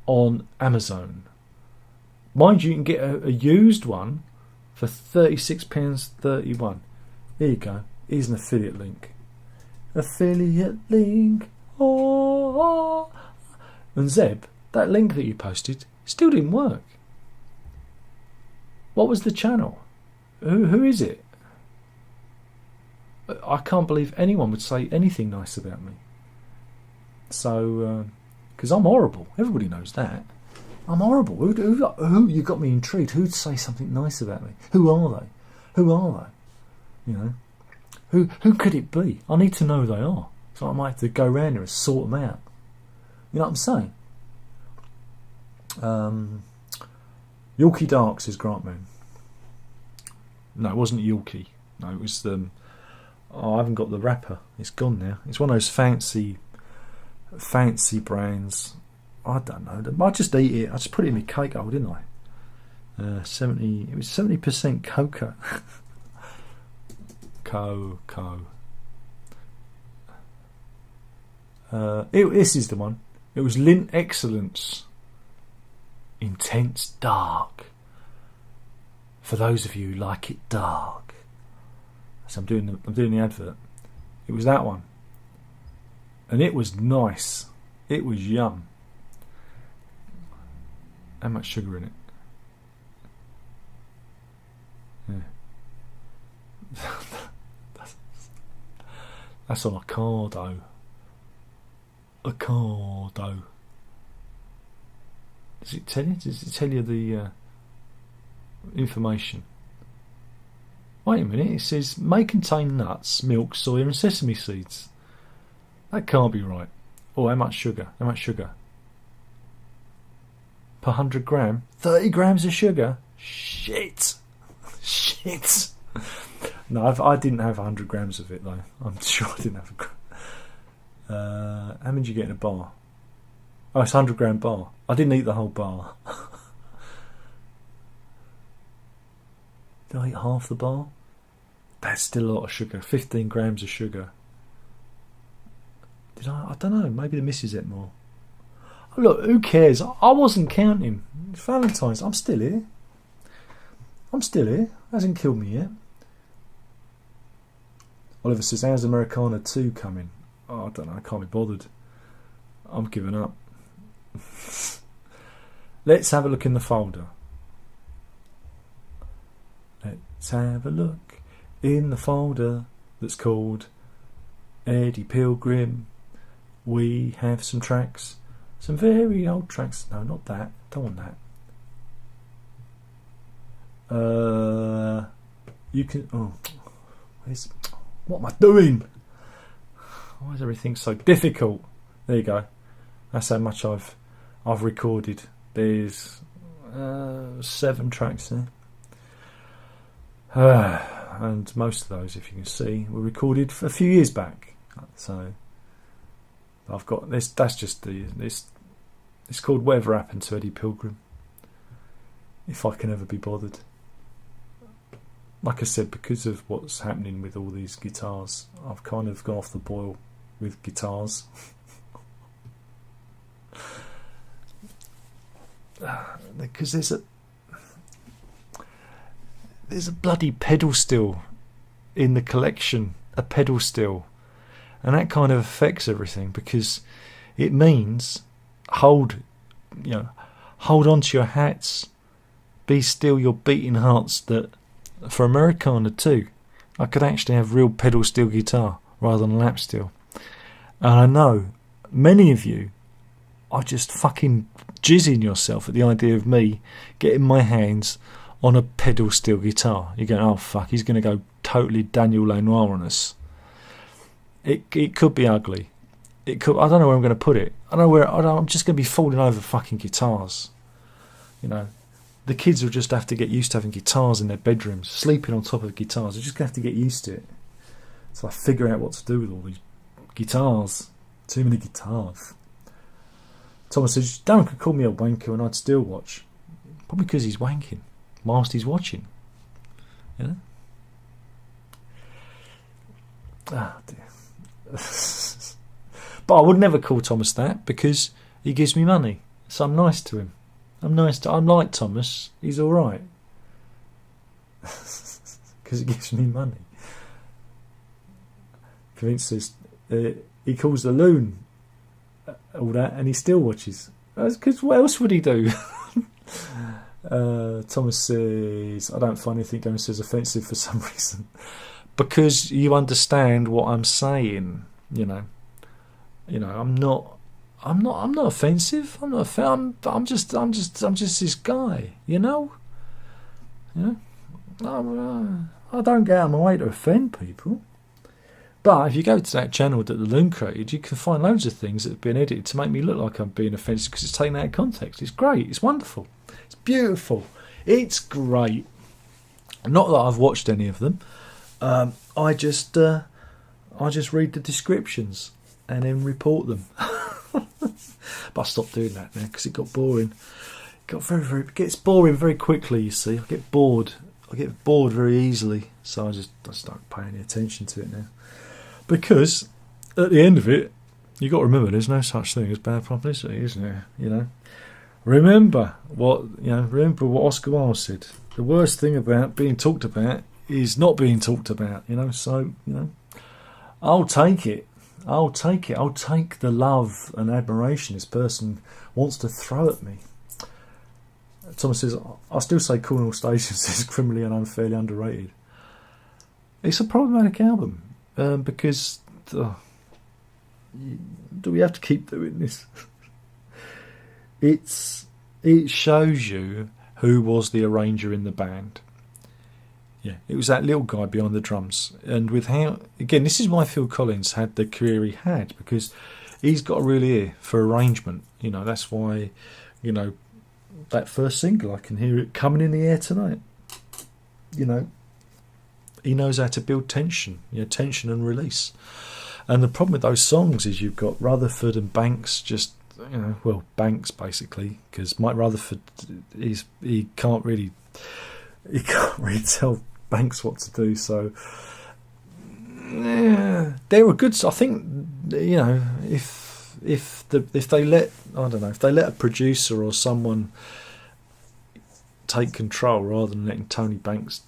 on Amazon. Mind you, you can get a used one for £36.31. Here you go. Here's an affiliate link. affiliate link. Oh. And Zeb, that link that you posted still didn't work. What was the channel? Who is it? I can't believe anyone would say anything nice about me. So, because I'm horrible. Everybody knows that. I'm horrible. Who? You got me intrigued. Who'd say something nice about me? Who are they? Who are they? You know, who could it be? I need to know who they are. So I might have to go around here and sort them out. You know what I'm saying? Yorkie Dark, says Grant Moon. No, it wasn't Yorkie. No, it was I haven't got the wrapper. It's gone now. It's one of those fancy brands. I don't know. I just eat it. I just put it in my cake hole, didn't I? It was 70% cocoa. Cocoa. This is the one. It was Lint Excellence. Intense dark. For those of you who like it dark. So I'm doing the advert. It was that one. And it was nice. It was yum. How much sugar in it? Yeah. That's on Ocado. Ocado. Does it tell you? Does it tell you the information? Wait a minute, it says may contain nuts, milk, soya and sesame seeds. That can't be right. Oh, how much sugar? How much sugar? Per 100 gram? 30 grams of sugar? Shit! Shit! No, I didn't have 100 grams of it though. I'm sure I didn't have a gram. How many did you get in a bar? Oh, it's a 100 gram bar. I didn't eat the whole bar. Did I eat half the bar? That's still a lot of sugar. 15 grams of sugar. Did I don't know. Maybe the missus ate more. Oh, look, who cares? I wasn't counting. It's Valentine's. I'm still here. Hasn't killed me yet. Oliver says, how's Americana 2 coming? Oh, I don't know. I can't be bothered. I'm giving up. Let's have a look in the folder. Let's have a look in the folder that's called Eddie Pilgrim. We have some tracks, some very old tracks. No, not that. Don't want that. You can. Oh, what am I doing? Why is everything so difficult? There you go. That's how much I've recorded. There's 7 tracks there. And most of those, if you can see, were recorded a few years back. So I've got this. That's just this. It's called Whatever Happened to Eddie Pilgrim. If I can ever be bothered. Like I said, because of what's happening with all these guitars, I've kind of gone off the boil with guitars. Because there's a bloody pedal steel in the collection, a pedal steel, and that kind of affects everything because it means hold on to your hats, be still your beating hearts. That for Americana 2, I could actually have real pedal steel guitar rather than lap steel, and I know many of you are just fucking jizzing yourself at the idea of me getting my hands on a pedal steel guitar. You're going, oh fuck, he's going to go totally Daniel Lanois on us. It could be ugly. It could. I don't know where I'm going to put it. I'm just going to be falling over fucking guitars. You know, the kids will just have to get used to having guitars in their bedrooms, sleeping on top of guitars. They're just going to have to get used to it. So I figure out what to do with all these guitars. Too many guitars. Thomas says, Darren could call me a wanker and I'd still watch. Probably because he's wanking whilst he's watching. You know? Ah, dear. But I would never call Thomas that because he gives me money. So I'm nice to him. I'm like Thomas. He's alright. Because he gives me money. Vince says, he calls the loon all that, and he still watches. Because what else would he do? Thomas says, I don't find anything Darren says offensive for some reason. Because you understand what I'm saying, you know. I'm not offensive. I'm just this guy, you know. I don't get out of my way to offend people. But if you go to that channel that the Loon created, you can find loads of things that have been edited to make me look like I'm being offensive because it's taken out of context. It's great. It's wonderful. It's beautiful. It's great. Not that I've watched any of them. I just read the descriptions and then report them. But I stopped doing that now because it got boring. It gets boring very quickly. You see, I get bored very easily, so I just don't pay any attention to it now. Because at the end of it, you got to remember, there's no such thing as bad publicity, isn't there? You know, remember what Oscar Wilde said. The worst thing about being talked about is not being talked about. You know, so I'll take it. I'll take the love and admiration this person wants to throw at me. Thomas says, I still say Cornwall Stations is criminally and unfairly underrated. It's a problematic album because do we have to keep doing this? It shows you who was the arranger in the band. Yeah, it was that little guy behind the drums. And with how, again, this is why Phil Collins had the career he had, because he's got a real ear for arrangement. You know, that's why, that first single, I can hear it coming in the air tonight. He knows how to build tension, tension and release. And the problem with those songs is you've got Rutherford and Banks Banks basically, because Mike Rutherford, he can't really tell Banks what to do. So yeah, they were good. I think if they let a producer or someone take control rather than letting Tony Banks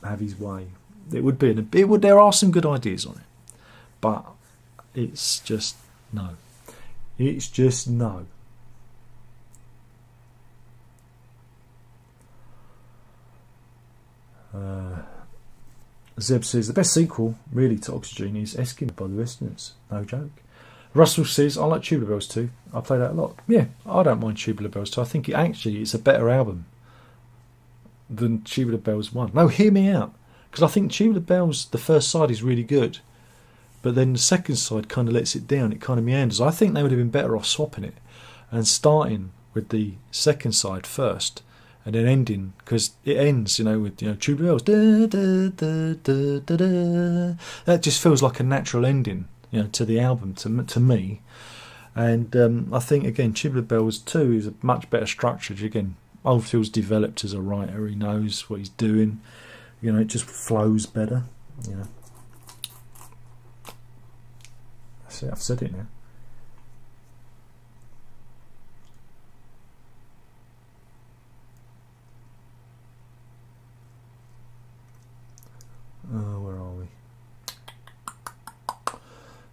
have his way, there are some good ideas on it, but it's just no. Zeb says the best sequel really to Oxygen is Eskimo by the Westerners. No joke. Russell says I like Tubular Bells too. I play that a lot. Yeah, I don't mind Tubular Bells too. I think it's a better album than Tubular Bells 1. No, hear me out, because I think Tubular Bells, the first side is really good, but then the second side kind of lets it down. It kind of meanders. I think they would have been better off swapping it and starting with the second side first and then ending, because it ends, with Tubular Bells. Da, da, da, da, da, da. That just feels like a natural ending, to the album to me. And I think again, Tubular Bells 2 is a much better structured. Again, Oldfield's developed as a writer. He knows what he's doing. It just flows better. That's it. I've said it now. Where are we?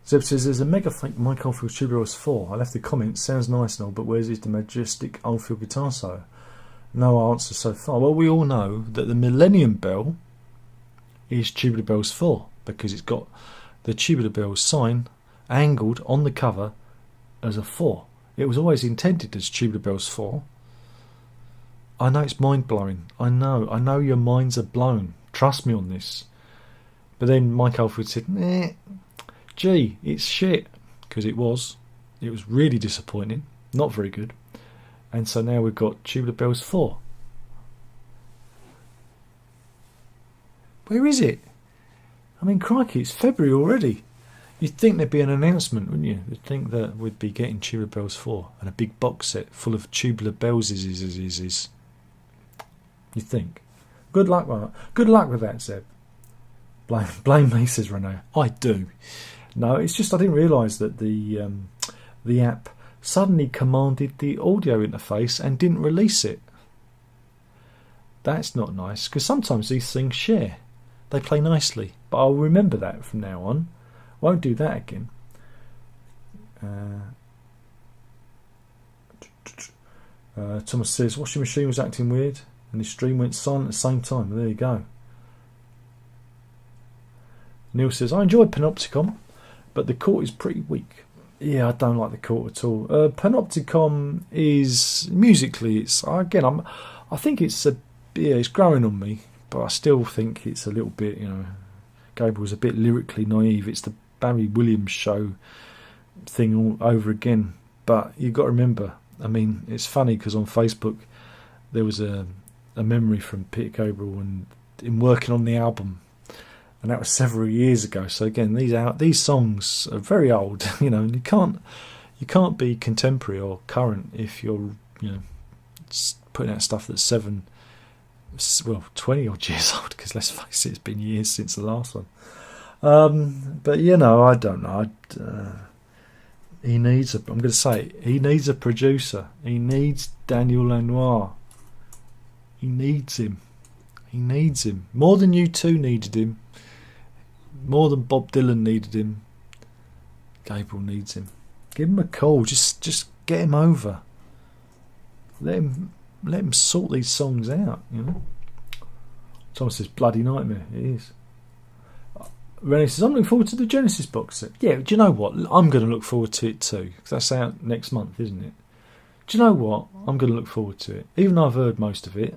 Zeb says there's a mega fake Mike Oldfield Tubular Bells 4. I left the comment. Sounds nice and all, but where's the majestic Oldfield guitar solo? No answer so far. Well, we all know that the Millennium Bell is Tubular Bells 4 because it's got the Tubular Bells sign angled on the cover as a 4. It was always intended as Tubular Bells 4. I know it's mind-blowing. I know your minds are blown. Trust me on this. But then Mike Oldfield said, gee, it's shit. Because it was. It was really disappointing. Not very good. And so now we've got Tubular Bells 4. Where is it? I mean, crikey, it's February already. You'd think there'd be an announcement, wouldn't you? You'd think that we'd be getting Tubular Bells 4 and a big box set full of Tubular Bells. You'd think. Good luck with that. Good luck with that, Zeb. Blame me, says Renault. I do. No, it's just I didn't realise that the app suddenly commanded the audio interface and didn't release it. That's not nice, because sometimes these things share. They play nicely, but I'll remember that from now on. Won't do that again. Thomas says, washing machine was acting weird and the stream went silent at the same time. There you go. Neil says, I enjoyed Panopticon, but the court is pretty weak. Yeah, I don't like the court at all. Panopticon is musically, I think it's it's growing on me, but I still think it's a little bit, Gabriel's a bit lyrically naive. It's the Barry Williams show thing all over again. But you've got to remember, I mean, it's funny because on Facebook there was a memory from Peter Gabriel and in working on the album, and that was several years ago. So again, these songs are very old, and you can't be contemporary or current if you're putting out stuff that's 20 odd years old. Because let's face it, it's been years since the last one. But I don't know. He needs I'm going to say he needs a producer. He needs Daniel Lanois. He needs him. He needs him more than U2 needed him. More than Bob Dylan needed him. Gabriel needs him. Give him a call. Just get him over. Let him sort these songs out. Thomas says bloody nightmare. It is. Renee says, I'm looking forward to the Genesis box set. Yeah, do you know what? I'm going to look forward to it too, because that's out next month, isn't it? Do you know what? I'm going to look forward to it. Even though I've heard most of it,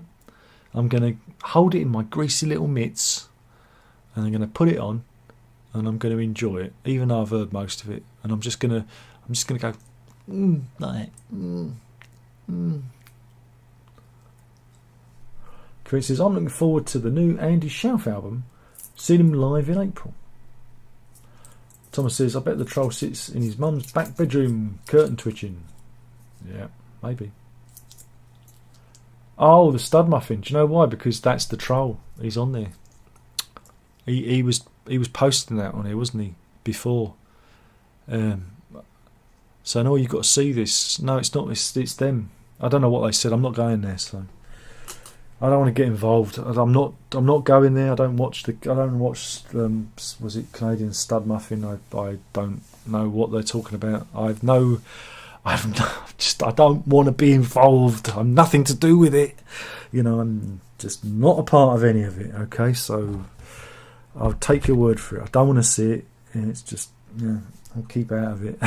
I'm going to hold it in my greasy little mitts, and I'm going to put it on, and I'm going to enjoy it, even though I've heard most of it. And I'm just going to go, like that. Chris says, I'm looking forward to the new Andy Schauf album. Seen him live in April. Thomas says, I bet the troll sits in his mum's back bedroom, curtain twitching. Yeah, maybe. Oh, the stud muffin. Do you know why? Because that's the troll. He's on there. He was posting that on here, wasn't he? Before. So no, you've got to see this. No, it's not. It's them. I don't know what they said. I'm not going there, so I don't want to get involved. I'm not going there. I don't watch. Was it Canadian Stud Muffin? I don't know what they're talking about. I don't want to be involved. I'm nothing to do with it. I'm just not a part of any of it. Okay, so I'll take your word for it. I don't want to see it, and it's just I'll keep out of it.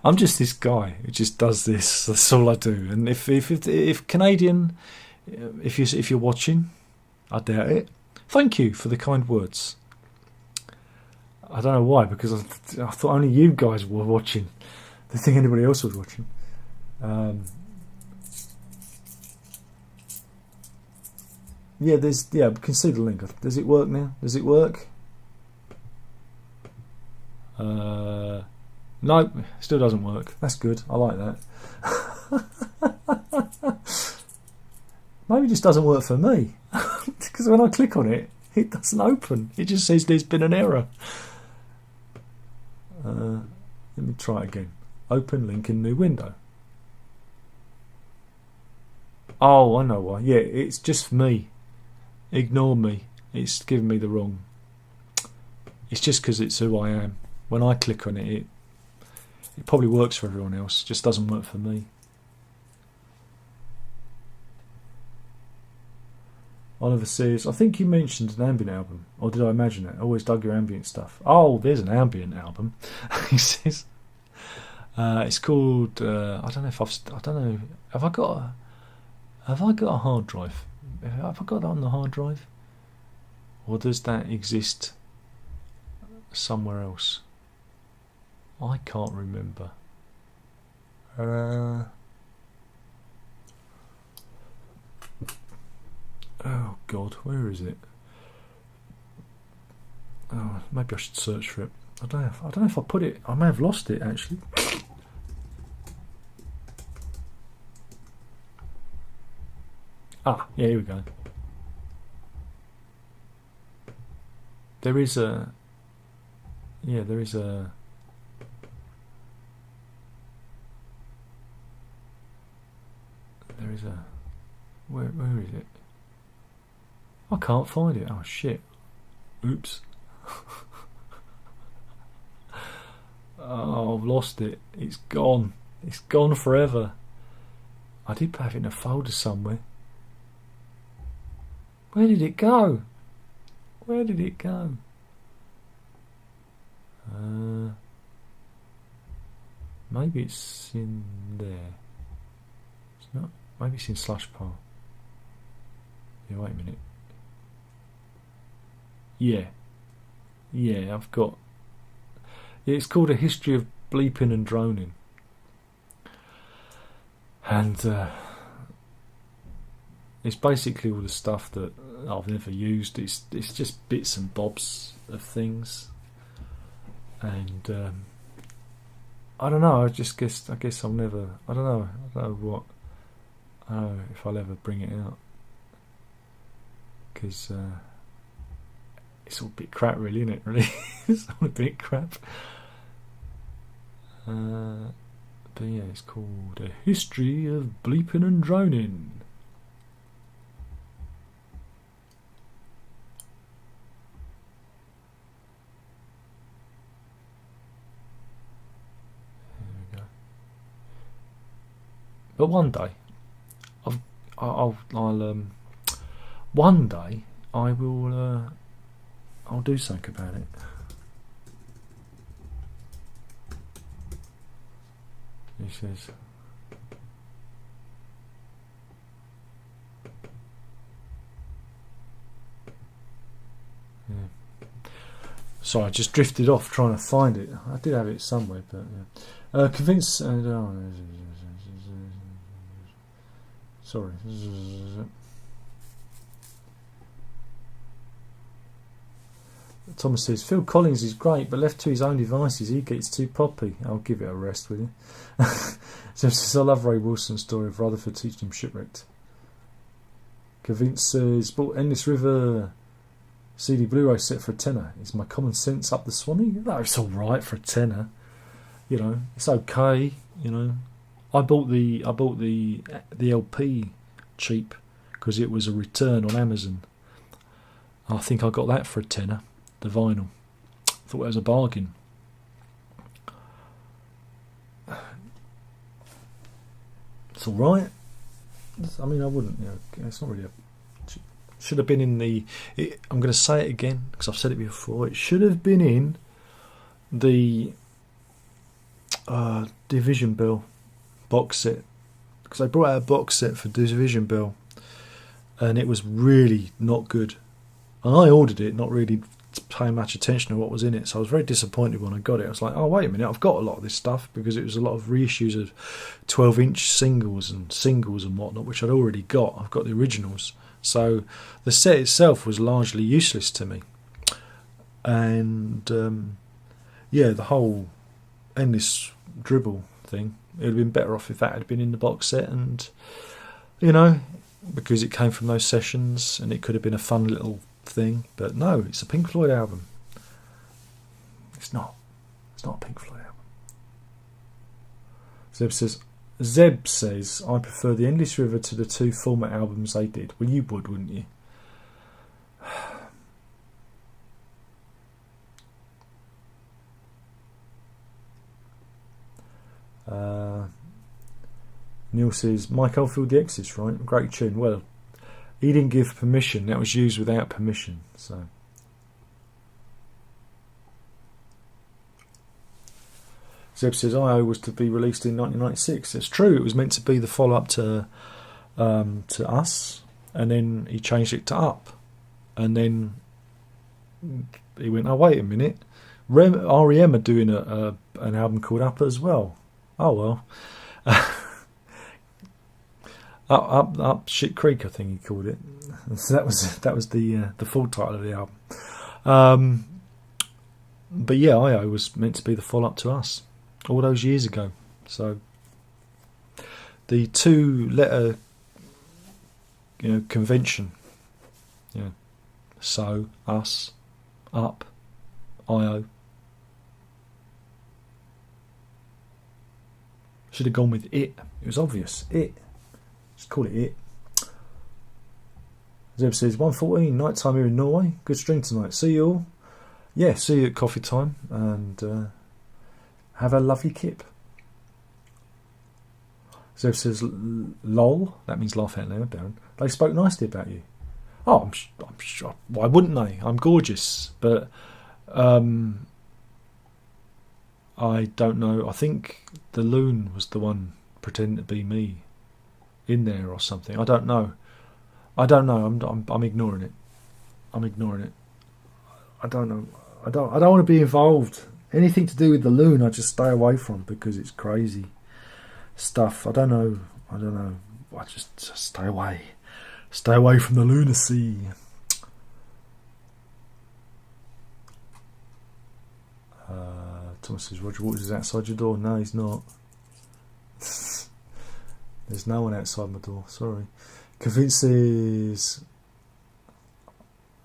I'm just this guy who just does this. That's all I do. And if Canadian, if you're watching, I doubt it. Thank you for the kind words. I don't know why, because I thought only you guys were watching. I didn't think anybody else was watching. We can see the link. Does it work now? Does it work? No, still doesn't work. That's good. I like that. Maybe it just doesn't work for me. Because when I click on it, it doesn't open. It just says there's been an error. Let me try it again. Open link in new window. Oh, I know why. Yeah, it's just me. Ignore me. It's giving me the wrong. It's just because it's who I am. When I click on it, it probably works for everyone else. It just doesn't work for me. Oliver says, I think you mentioned an ambient album. Or did I imagine it? I always dug your ambient stuff. Oh, there's an ambient album. He says. It's called, I don't know, have I got a hard drive? Have I got that on the hard drive? Or does that exist somewhere else? I can't remember. Oh God, where is it? Oh, maybe I should search for it. I don't know if I put it. I may have lost it actually. Ah, yeah, here we go. There is a. Where is it? I can't find it. Oh shit. Oops. Oh, I've lost it. It's gone. It's gone forever. I did have it in a folder somewhere. Where did it go? Where did it go? Maybe it's in there. It's not. Maybe it's in slush pile. Yeah, wait a minute. Yeah, I've got. It's called A History of Bleeping and Droning, and it's basically all the stuff that I've never used. It's just bits and bobs of things, and I don't know. I guess I'll never. I don't know what. I don't know if I'll ever bring it out, because it's all a bit crap, really, isn't it? Really, it's all a bit crap. But yeah, it's called A History of Bleeping and Droning. But one day, one day I will. I'll do something about it. He says. Yeah. Sorry, I just drifted off trying to find it. I did have it somewhere, but yeah. Convince. Sorry. Thomas says Phil Collins is great, but left to his own devices, he gets too poppy. I'll give it a rest, will you? So says, I love Ray Wilson's story of Rutherford teaching him shipwrecked. Convince says, bought Endless River CD Blu-ray set for a tenner. Is my common sense up the Swanee? No, it's all right for a tenner. You know, it's okay. You know, I bought the LP cheap because it was a return on Amazon. I think I got that for a tenner. The vinyl. Thought it was a bargain. It's all right. I mean, I wouldn't. You know, it's not really a. Should have been in the. I'm going to say it again because I've said it before. It should have been in the Division Bell box set, because they brought out a box set for Division Bell, and it was really not good. And I ordered it, not really paying much attention to what was in it, so I was very disappointed when I got it. I was like, oh wait a minute, I've got a lot of this stuff, because it was a lot of reissues of 12-inch singles and whatnot, which I'd already got. I've got the originals, so the set itself was largely useless to me. And yeah, the whole Endless Dribble thing, it would have been better off if that had been in the box set, and you know, because it came from those sessions and it could have been a fun little thing. But no, it's a Pink Floyd album. It's not a Pink Floyd album. Zeb says I prefer the Endless River to the two former albums they did. Well, you would, wouldn't you? Neil says Mike Oldfield the Exorcist, right? Great tune. Well, he didn't give permission. That was used without permission. So Zeb says I.O. was to be released in 1996. It's true. It was meant to be the follow-up to Us, and then he changed it to Up, and then he went, oh wait a minute, REM are doing an album called Up as well. Oh well. Up Shit Creek, I think he called it. So that was the full title of the album. But yeah, I.O. was meant to be the follow-up to Us all those years ago. So the two-letter, convention. Yeah. So Us, Up, I.O. Should have gone with It. It was obvious. It. Just call it It. Zeb says 1:14, night time here in Norway. Good stream tonight. See you all. yeah, see you at coffee time, and have a lovely kip. Zev says, lol, that means laugh out loud, Darren. They spoke nicely about you. Oh, I'm sure. Why wouldn't they? I'm gorgeous. But I don't know. I think the loon was the one pretending to be me in there or something. I don't know. I'm ignoring it. I'm ignoring it. I don't know. I don't want to be involved. Anything to do with the loon, I just stay away from because it's crazy stuff. I don't know. I just stay away. Stay away from the lunacy. Thomas says, Roger Waters is outside your door. No, he's not. There's no one outside my door. Sorry. Convinces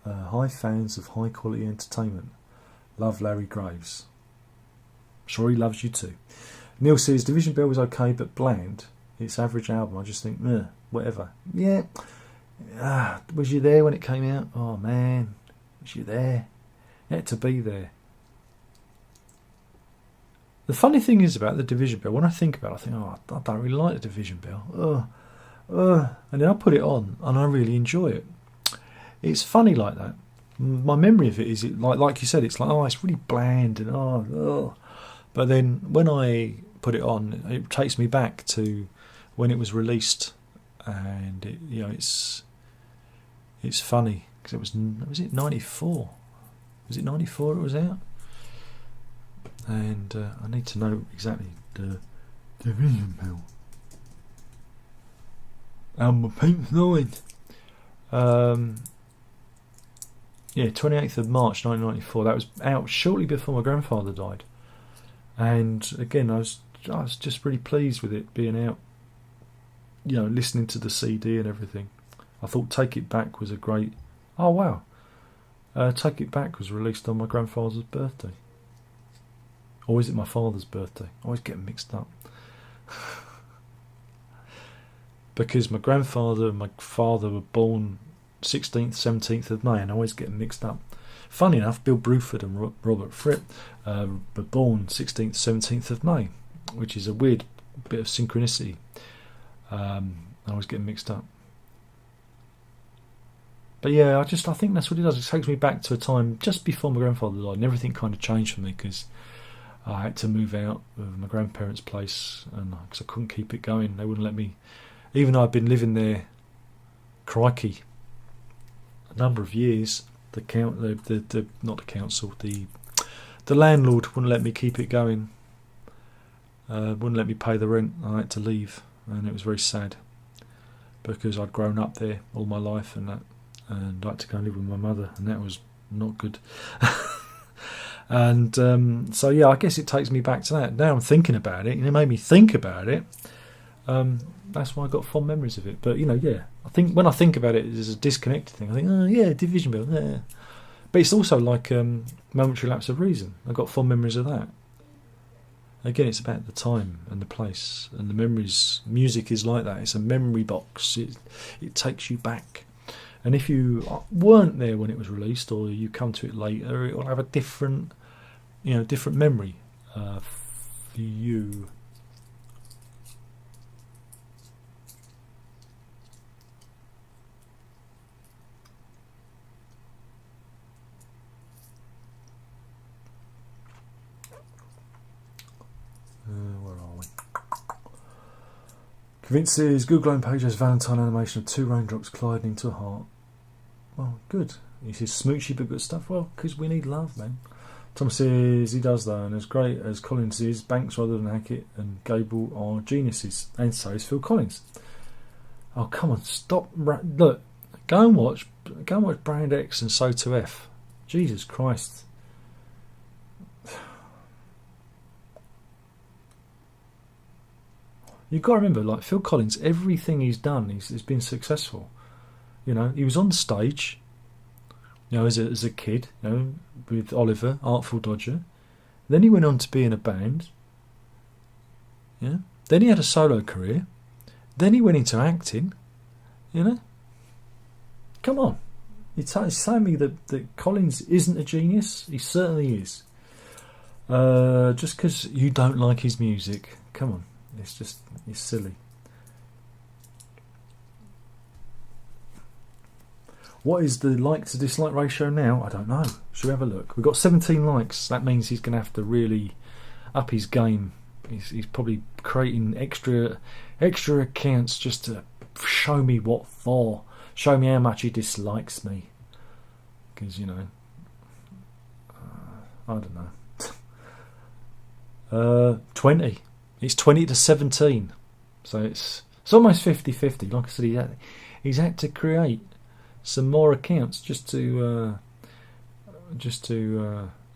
high fans of high quality entertainment. Love Larry Graves. Sure he loves you too. Neil says Division Bell was okay but bland. It's average album. I just think, whatever. Yeah. Was you there when it came out? Oh man, was you there? You had to be there. The funny thing is about the Division Bell, when I think about it, I think, I don't really like the Division Bell. And then I put it on and I really enjoy it. It's funny like that. My memory of it is, like you said, it's like, it's really bland and But then when I put it on, it takes me back to when it was released, and it's funny because was it 94? Was it 94 it was out? And I need to know exactly the Division Bell. And Pink Floyd. 28th of March 1994. That was out shortly before my grandfather died. And again, I was just really pleased with it being out. Listening to the CD and everything. I thought Take It Back was a great. Oh wow! Take It Back was released on my grandfather's birthday. Or is it my father's birthday? I always get them mixed up. Because my grandfather and my father were born 16th, 17th of May, and I always get them mixed up. Funny enough, Bill Bruford and Robert Fripp were born 16th, 17th of May, which is a weird bit of synchronicity. I always get them mixed up. But yeah, I think that's what it does. It takes me back to a time just before my grandfather died, and everything kind of changed for me because I had to move out of my grandparents' place, and because I couldn't keep it going, they wouldn't let me. Even though I'd been living there, crikey, a number of years, the landlord wouldn't let me keep it going. Wouldn't let me pay the rent. I had to leave, and it was very sad because I'd grown up there all my life and that, and I had to go and live with my mother, and that was not good. And so yeah, I guess it takes me back to that. Now I'm thinking about it, and it made me think about it. That's why I got fond memories of it. But I think when I think about it as a disconnected thing, I think, Division Bell, yeah. But it's also like momentary lapse of reason. I got fond memories of that. Again, it's about the time and the place and the memories. Music is like that. It's a memory box. It takes you back. And if you weren't there when it was released, or you come to it later, it will have a different memory for you. Where are we? Convinces Google homepage has Valentine animation of 2 raindrops colliding into a heart. Well, good. He says smoochy but good stuff. Well, because we need love, man. Tom says he does though, and as great as Collins is, Banks rather than Hackett and Gable are geniuses, and so is Phil Collins. Oh come on, stop! Look, go and watch Brand X and So to F. Jesus Christ. You've got to remember, like Phil Collins, everything he's done, he's been successful. He was on stage, as a kid, with Oliver, Artful Dodger. Then he went on to be in a band. Yeah. Then he had a solo career. Then he went into acting. Come on, You're telling me that Collins isn't a genius? He certainly is. Just because you don't like his music, come on, it's silly. What is the like to dislike ratio now? I don't know. Should we have a look? We've got 17 likes. That means he's going to have to really up his game. He's probably creating extra accounts just to show me what for. Show me how much he dislikes me. Because, you know, I don't know. 20. It's 20 to 17. So it's almost 50-50. Like I said, he's had to create some more accounts just to you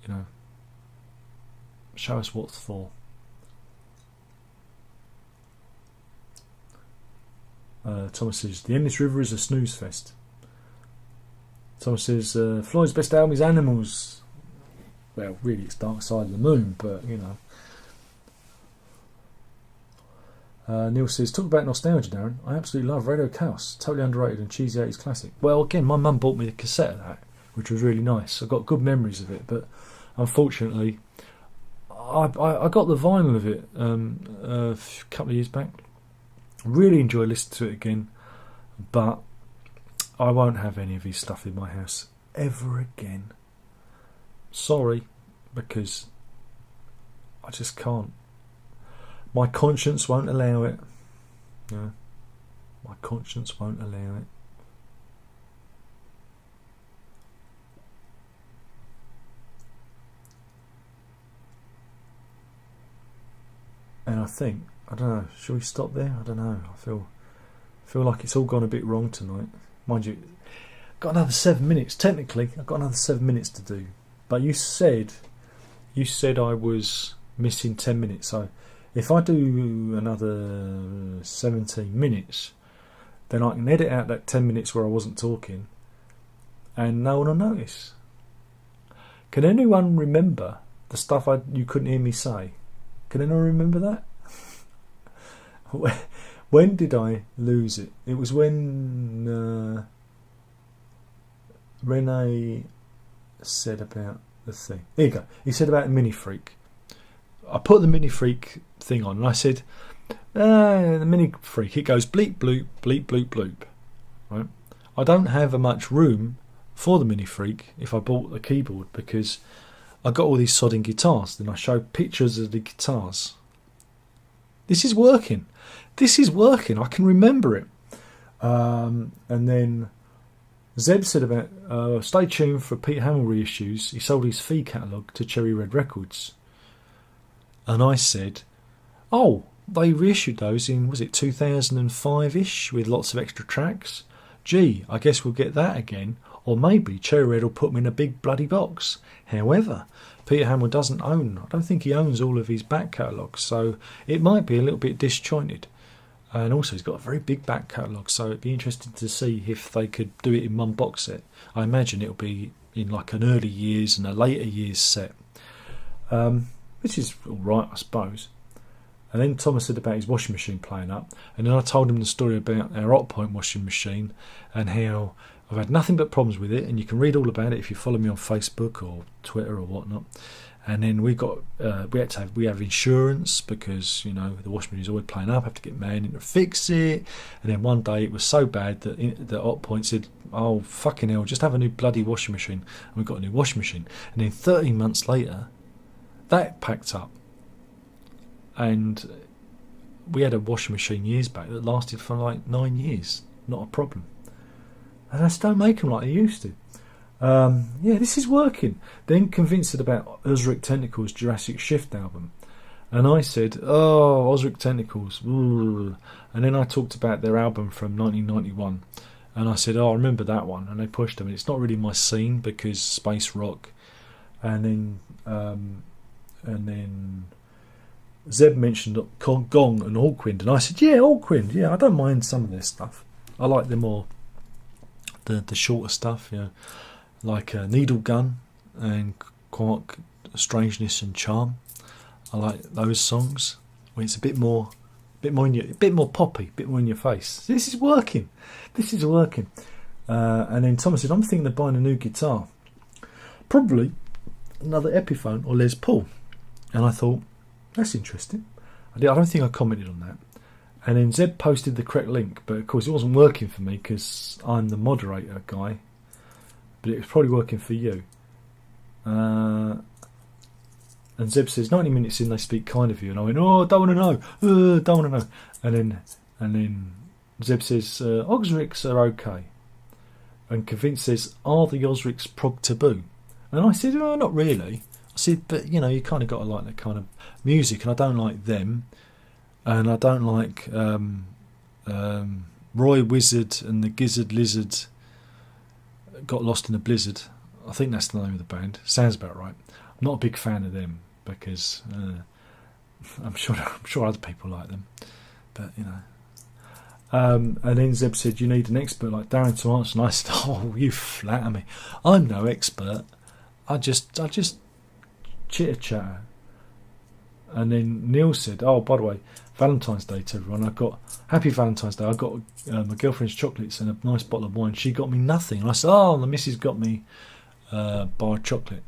know, show us what's for. Thomas says the Endless River is a snooze fest. Thomas says Floyd's best album is Animals. Well, really, it's Dark Side of the Moon, but you know. Neil says, talk about nostalgia, Darren. I absolutely love Radio Chaos. Totally underrated and cheesy 80s classic. Well, again, my mum bought me the cassette of that, which was really nice. I've got good memories of it, but unfortunately, I got the vinyl of it a couple of years back. Really enjoyed listening to it again, but I won't have any of his stuff in my house ever again. Sorry, because I just can't. My conscience won't allow it. No, my conscience won't allow it. And I think, I don't know, shall we stop there? I don't know. I feel like it's all gone a bit wrong tonight. Mind you, got another 7 minutes. Technically, I've got another 7 minutes to do. But you said I was missing 10 minutes. So if I do another 17 minutes, then I can edit out that 10 minutes where I wasn't talking, and no one will notice. Can anyone remember the stuff you couldn't hear me say? Can anyone remember that? When did I lose it? It was when Renee said about the thing. There you go. He said about the Mini Freak. I put the Mini Freak thing on and I said, the Mini Freak, it goes bleep bloop, bleep bloop bloop. Right? I don't have much room for the Mini Freak if I bought the keyboard, because I got all these sodding guitars. Then I showed pictures of the guitars. This is working. I can remember it. And then Zeb said about stay tuned for Pete Hamill reissues. He sold his fee catalogue to Cherry Red Records. And I said, oh, they reissued those in, was it 2005-ish, with lots of extra tracks? Gee, I guess we'll get that again. Or maybe Cherry Red will put them in a big bloody box. However, Peter Hamill doesn't own, I don't think he owns all of his back catalogues, so it might be a little bit disjointed. And also he's got a very big back catalogue, so it'd be interesting to see if they could do it in one box set. I imagine it'll be in like an early years and a later years set. Which is alright, I suppose. And then Thomas said about his washing machine playing up, and then I told him the story about our Hot Point washing machine and how I've had nothing but problems with it, and you can read all about it if you follow me on Facebook or Twitter or whatnot. And then we have insurance because, you know, the washing machine is always playing up. I have to get man in to fix it. And then one day it was so bad that the Hot Point said, "Oh fucking hell, just have a new bloody washing machine." And we got a new washing machine. And then 13 months later, that packed up, and we had a washing machine years back that lasted for like 9 years, not a problem. And I just don't make them like they used to. Yeah, this is working. Then convinced it about Ozric Tentacles' Jurassic Shift album, and I said, oh, Ozric Tentacles, and then I talked about their album from 1991, and I said, oh, I remember that one, and they pushed them, and it's not really my scene because space rock. And then Zeb mentioned Gong and Hawkwind, and I said, yeah, Hawkwind, yeah, I don't mind some of their stuff. I like the more the shorter stuff, you know, like Needle Gun and Quark, Strangeness and Charm. I like those songs where it's a bit more poppy, a bit more in your face. This is working. And then Thomas said, I'm thinking of buying a new guitar. Probably another Epiphone or Les Paul. And I thought, that's interesting. I don't think I commented on that. And then Zeb posted the correct link, but of course it wasn't working for me because I'm the moderator guy. But it was probably working for you. And Zeb says 90 minutes in they speak kind of you, and I went, oh, don't want to know, don't want to know. And then Zeb says Osricks are okay, and Convince says, are the Osricks prog taboo? And I said, oh, not really. I said, but you know, you kind of got to like that kind of music, and I don't like them, and I don't like Roy Wizard and the Gizzard Lizard got lost in a blizzard. I think that's the name of the band. Sounds about right. I'm not a big fan of them because I'm sure other people like them, but you know. And then Zeb said, you need an expert like Darren to answer. And I said, oh, you flatter me. I'm no expert. I just chitter chatter. And then Neil said, oh, by the way, Valentine's Day to everyone. I got happy Valentine's Day. I got my girlfriend's chocolates and a nice bottle of wine. She got me nothing. And I said, oh, the missus got me bar of chocolate,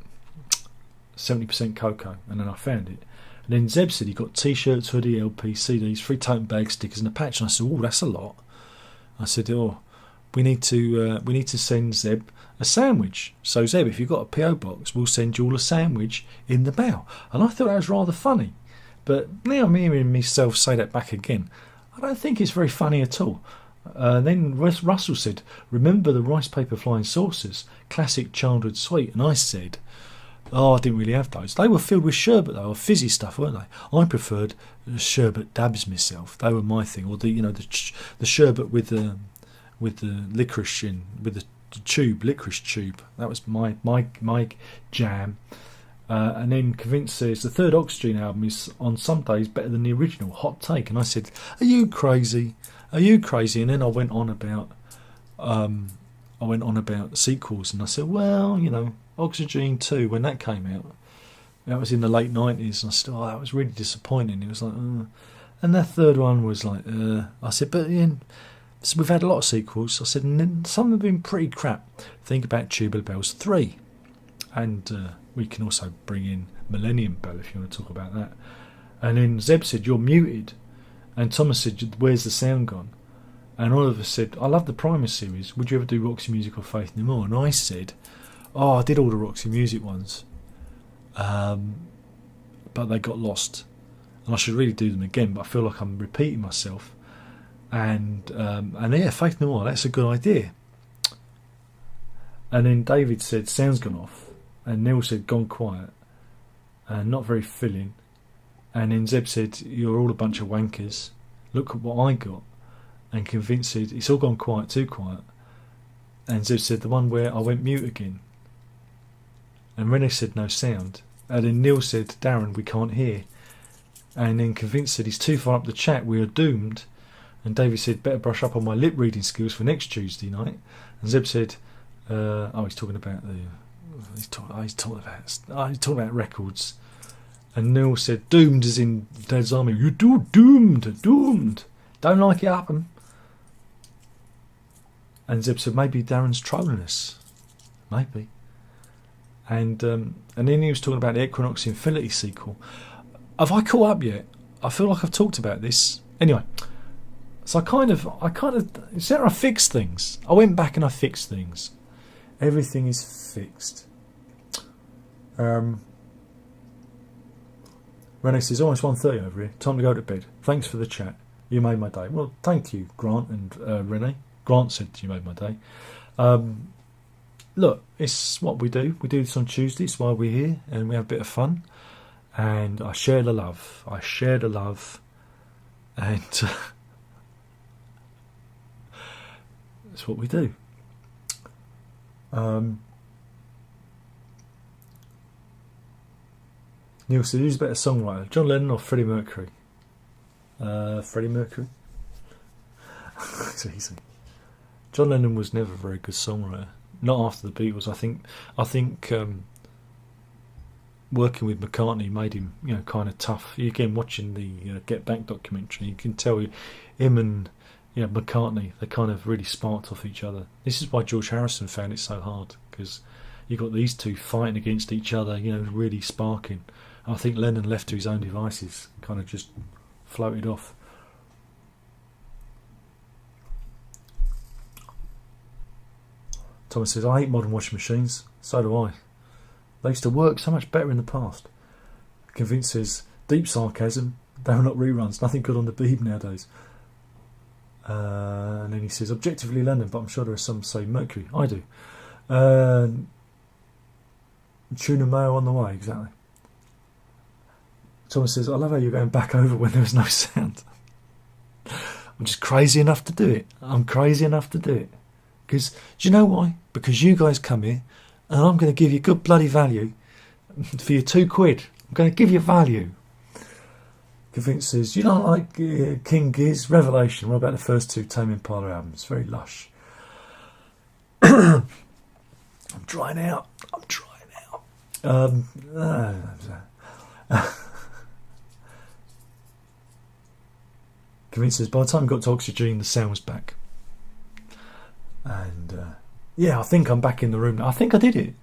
70% cocoa. And then I found it. And then Zeb said he got t-shirts, hoodie, LP, CDs, 3 tote bag stickers and a patch. And I said, oh, that's a lot. I said, oh, we need to send Zeb a sandwich. So Zeb, if you've got a PO box, we'll send you all a sandwich in the mail. And I thought that was rather funny. But now I'm hearing myself say that back again. I don't think it's very funny at all. Then Russell said, remember the rice paper flying saucers, classic childhood sweet. And I said, oh, I didn't really have those. They were filled with sherbet though, or fizzy stuff, weren't they? I preferred sherbet dabs myself. They were my thing. Or the sherbet with the licorice in, with the licorice tube. That was my jam. And then Convince says the third Oxygen album is on some days better than the original. Hot take. And I said, are you crazy? Are you crazy? And then I went on about sequels, and I said, well, you know, Oxygen 2, when that came out, that was in the late 90s, and I said, oh, that was really disappointing. It was like, and that third one was like, I said, but so we've had a lot of sequels. I said, and some have been pretty crap. Think about Tubular Bells 3, and we can also bring in Millennium Bell if you want to talk about that. And then Zeb said, you're muted. And Thomas said, where's the sound gone? And Oliver said, I love the Primus series. Would you ever do Roxy Music or Faith No More? And I said, oh, I did all the Roxy Music ones. But they got lost. And I should really do them again, but I feel like I'm repeating myself. And yeah, Faith No More, that's a good idea. And then David said, sound's gone off. And Neil said, gone quiet. And not very filling. And then Zeb said, you're all a bunch of wankers. Look at what I got. And Convince said, it's all gone quiet, too quiet. And Zeb said, the one where I went mute again. And Renee said, no sound. And then Neil said, Darren, we can't hear. And then Convince said, he's too far up the chat, we are doomed. And David said, better brush up on my lip reading skills for next Tuesday night. And Zeb said, he's talking about records. And Neil said, doomed as in Dad's Army. You do doomed. Don't like it, happen. And Zeb said, maybe Darren's trolling us. Maybe. And then he was talking about the Equinox Infinity sequel. Have I caught up yet? I feel like I've talked about this. Anyway, so I kind of, I fixed things. I went back and I fixed things. Everything is fixed. Renee says, almost 1:30 over here. Time to go to bed. Thanks for the chat. You made my day. Well, thank you, Grant and Renee. Grant said you made my day. Look, it's what we do. We do this on Tuesday. It's why we're here, and we have a bit of fun. And I share the love. And that's what we do. Neil said, who's a better songwriter, John Lennon or Freddie Mercury? Freddie Mercury. It's easy. John Lennon was never a very good songwriter. Not after the Beatles. I think working with McCartney made him, kind of tough. Again, watching the Get Back documentary, you can tell him and McCartney, they kind of really sparked off each other. This is why George Harrison found it so hard, because you got these two fighting against each other, really sparking. I think Lennon, left to his own devices, kind of just floated off. Thomas says, I hate modern washing machines. So do I. They used to work so much better in the past. Convinced says, deep sarcasm. They are not reruns. Nothing good on the Beeb nowadays. And then he says, objectively Lennon, but I'm sure there are some say Mercury. I do. Tuna mayo on the way, exactly. Thomas says, I love how you're going back over when there was no sound. I'm just crazy enough to do it. I'm crazy enough to do it. Because, do you know why? Because you guys come here and I'm going to give you good bloody value for your £2. I'm going to give you value. Convinced says, you don't like King Giz? Revelation. What about the first two Tame Impala albums? Very lush. I'm drying out. Convinced says, by the time we got to Oxygen, the sound was back. And I think I'm back in the room now. I think I did it.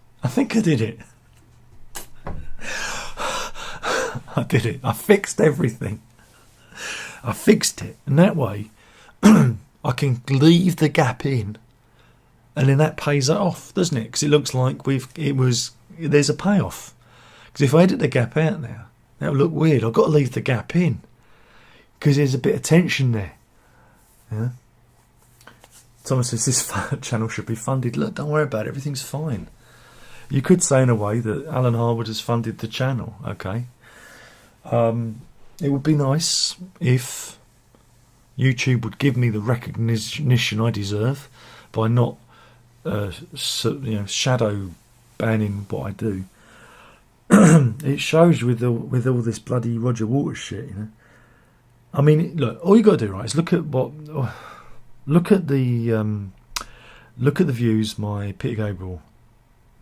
I did it. I fixed everything. I fixed it. And that way, I can leave the gap in. And then that pays it off, doesn't it? Because it looks like there's a payoff. Because if I edit the gap out now, that'll look weird. I've got to leave the gap in. Because there's a bit of tension there. Yeah. Thomas says this channel should be funded. Look, don't worry about it. Everything's fine. You could say in a way that Alan Harwood has funded the channel. Okay. It would be nice if YouTube would give me the recognition I deserve by not, shadow banning what I do. It shows with all this bloody Roger Waters shit. I mean, look. All you got to do, right, is look at the views my Peter Gabriel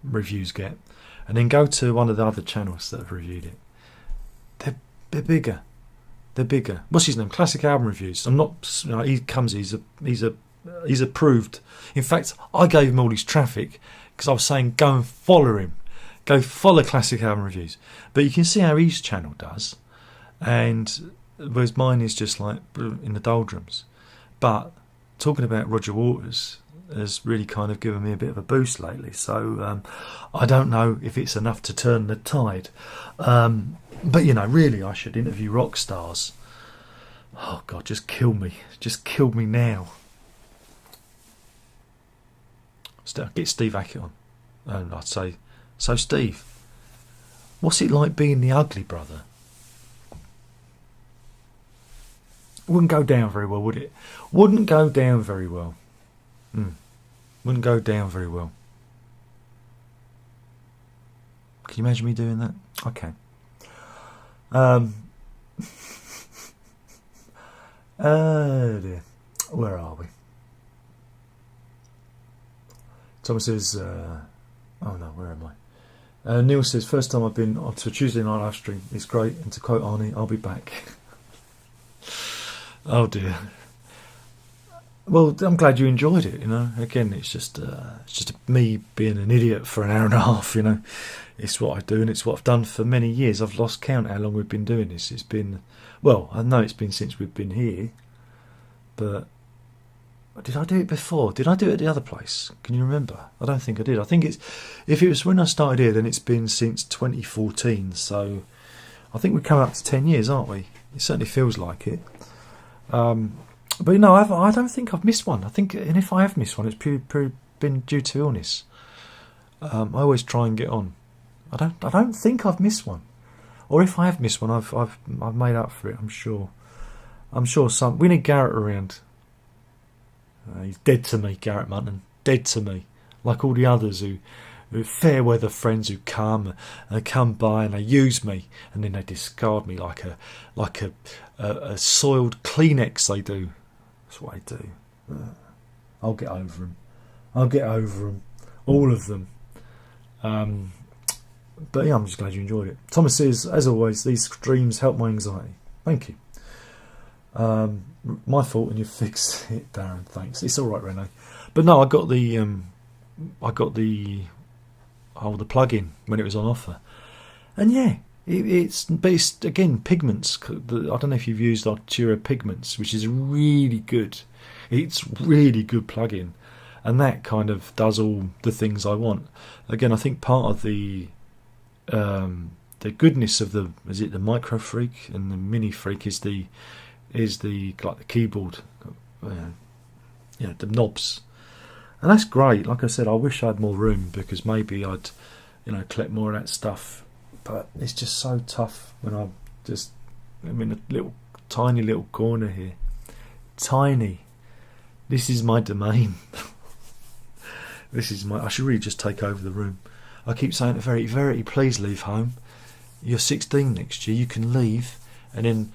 reviews get, and then go to one of the other channels that have reviewed it. They're bigger. What's his name? Classic Album Reviews. I'm not. He's approved. In fact, I gave him all his traffic because I was saying go and follow him. Go follow Classic Album Reviews. But you can see how his channel does, and whereas mine is just like in the doldrums. But talking about Roger Waters has really kind of given me a bit of a boost lately. So I don't know if it's enough to turn the tide. But, really I should interview rock stars. Oh, God, just kill me. Just kill me now. Get Steve Hackett on. And I'd say, so Steve, what's it like being the ugly brother? Wouldn't go down very well, would it? Wouldn't go down very well. Wouldn't go down very well. Can you imagine me doing that? Okay. Dear. Where are we? Thomas says, oh no, where am I? Neil says, first time I've been to a Tuesday night live stream. It's great. And to quote Arnie, I'll be back. Oh dear. Well, I'm glad you enjoyed it. Again, it's just me being an idiot for an hour and a half. It's what I do, and it's what I've done for many years. I've lost count how long we've been doing this. It's been, well, I know it's been since we've been here, but did I do it before? Did I do it at the other place? Can you remember? I don't think I did. I think if it was when I started here, then it's been since 2014. So I think we're coming up to 10 years, aren't we? It certainly feels like it. But I don't think I've missed one. I think, and if I have missed one, it's purely been due to illness. I always try and get on. I don't think I've missed one, or if I have missed one, I've made up for it. I'm sure. We need Garrett around. He's dead to me, Garrett Munton. Dead to me, like all the others who fair weather friends who come by and they use me and then they discard me like a soiled Kleenex. They do. That's what they do. I'll get over them. All of them. But yeah, I'm just glad you enjoyed it. Thomas says, as always, these streams help my anxiety. Thank you. My fault, and you fixed it, Darren. Thanks. It's all right, Renee. But no, I got the the plug-in when it was on offer, and yeah, it's again pigments. I don't know if you've used Artura Pigments, which is really good. It's really good plug-in, and that kind of does all the things I want. Again, I think part of the goodness of the Micro Freak and the Mini Freak is the like the keyboard, the knobs, and that's great. Like I said, I wish I had more room, because maybe I'd collect more of that stuff, but it's just so tough when I'm in a tiny little corner here. Tiny. This is my domain. I should really just take over the room. I keep saying to Verity, Verity, please leave home. You're 16 next year, you can leave, and then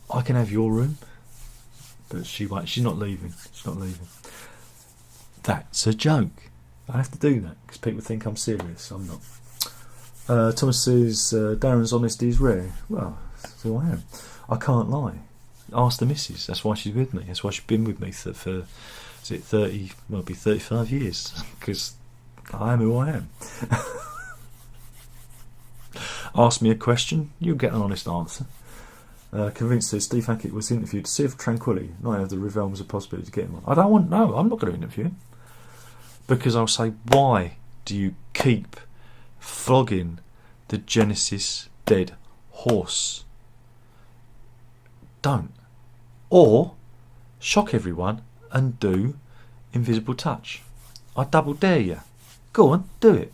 I can have your room. But she won't. She's not leaving. That's a joke. I have to do that because people think I'm serious. I'm not. Thomas says Darren's honesty is rare. Well, that's who I am. I can't lie. Ask the missus. That's why she's with me. That's why she's been with me for 30? Well, it'll be 35 years, because I am who I am. Ask me a question, you'll get an honest answer. Convinced that Steve Hackett was interviewed to see if Tranquility, not have the Revelm was a possibility to get him on. I'm not going to interview him, because I'll say, why do you keep flogging the Genesis dead horse? Don't. Or shock everyone and do Invisible Touch. I double dare you. Go on, do it.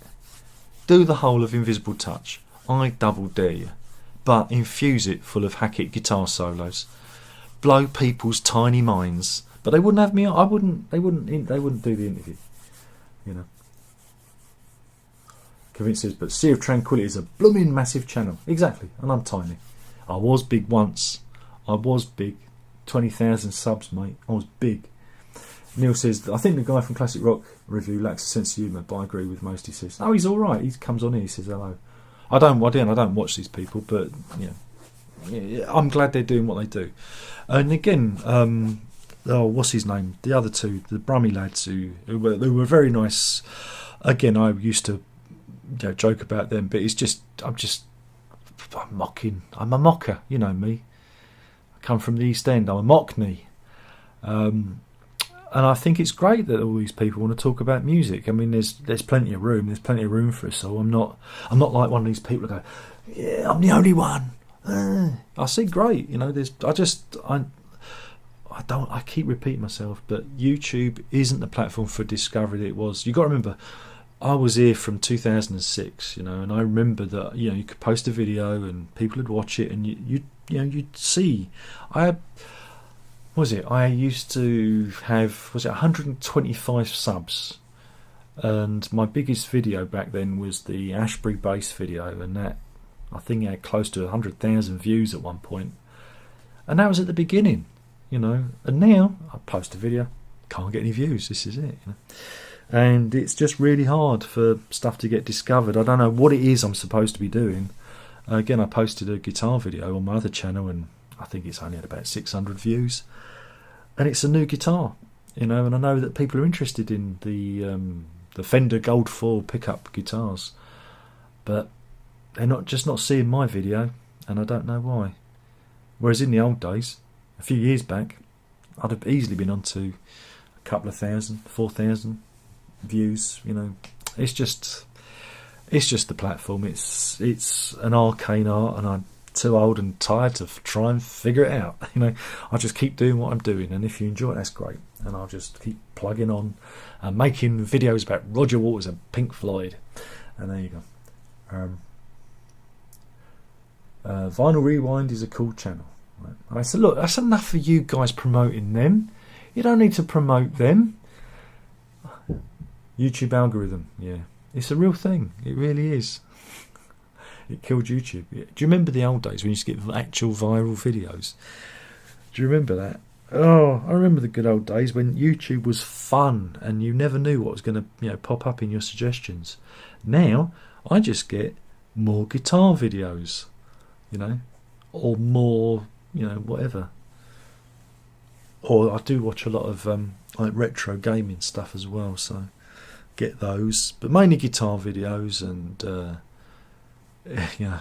Do the whole of Invisible Touch. I double dare you. But infuse it full of Hackett guitar solos. Blow people's tiny minds. But they wouldn't have me on. They wouldn't do the interview. Convinces, but Sea of Tranquility is a blooming massive channel. Exactly, and I'm tiny. I was big once. I was big. 20,000 subs, mate. I was big. Neil says, I think the guy from Classic Rock Review lacks a sense of humour, but I agree with most. He says, oh, he's alright. He comes on here, he says hello. I don't watch these people, but yeah, I'm glad they're doing what they do. And again, what's his name? The other two, the Brummy lads who were very nice. Again, I used to joke about them, but I'm mocking. I'm a mocker, you know me. I come from the East End. I'm a mockney. And I think it's great that all these people want to talk about music. I mean, there's plenty of room. There's plenty of room for us all. I'm not like one of these people who go, yeah, I'm the only one. I see, great. I keep repeating myself, but YouTube isn't the platform for discovery that it was. You got to remember, I was here from 2006, and I remember that you could post a video and people would watch it, and you'd see. I used to have 125 subs, and my biggest video back then was the Ashbury bass video, and that I think it had close to 100,000 views at one point, and that was at the beginning, and now I post a video, can't get any views. This is it, and it's just really hard for stuff to get discovered. I don't know what it is I'm supposed to be doing. Again, I posted a guitar video on my other channel, and I think it's only had about 600 views, and it's a new guitar, and I know that people are interested in the Fender Gold 4 pickup guitars, but they're not seeing my video, and I don't know why. Whereas in the old days, a few years back, I'd have easily been onto a couple of thousand, 4,000 views. It's just the platform. It's an arcane art, and I'm too old and tired to try and figure it out. I just keep doing what I'm doing, and if you enjoy it, that's great. And I'll just keep plugging on and making videos about Roger Waters and Pink Floyd. And there you go. Vinyl Rewind is a cool channel. Right? So look, that's enough for you guys promoting them. You don't need to promote them. YouTube algorithm, yeah, it's a real thing. It really is. It killed YouTube. Do you remember the old days when you used to get actual viral videos? Do you remember that? Oh, I remember the good old days when YouTube was fun and you never knew what was going to pop up in your suggestions. Now I just get more guitar videos, or more whatever. or I do watch a lot of like retro gaming stuff as well, so get those, but mainly guitar videos and yeah.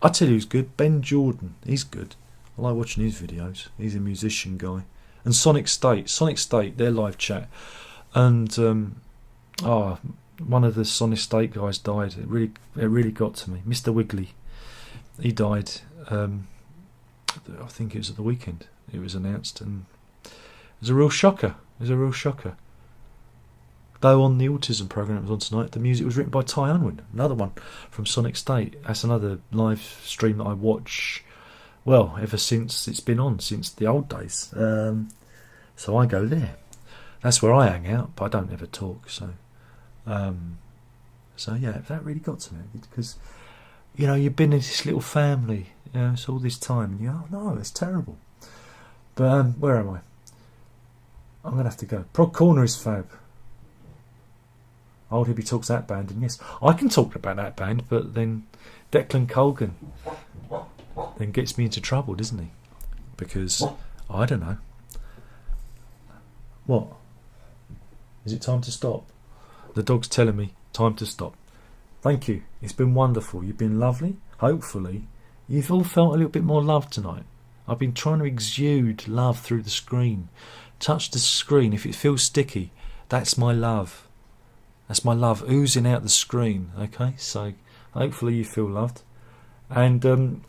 I tell you who's good, Ben Jordan. He's good. I like watching his videos. He's a musician guy. And Sonic State, their live chat. And one of the Sonic State guys died. It really got to me. Mr. Wiggly, he died. I think it was at the weekend. It was announced, and it was a real shocker. Though on the autism program that was on tonight, the music was written by Ty Unwin, another one from Sonic State. That's another live stream that I watch, well, ever since it's been on, since the old days. So I go there. That's where I hang out, but I don't ever talk. So yeah, that really got to me, because you've been in this little family, it's all this time, and oh no, it's terrible. But where am I? I'm gonna have to go. Prog Corner is fab. Old Hippie talks that band, and yes, I can talk about that band, but then Declan Colgan then gets me into trouble, doesn't he? Because I don't know. What? Is it time to stop? The dog's telling me time to stop. Thank you. It's been wonderful. You've been lovely. Hopefully, you've all felt a little bit more love tonight. I've been trying to exude love through the screen. Touch the screen. If it feels sticky, that's my love. That's my love oozing out the screen. Okay, so hopefully you feel loved, and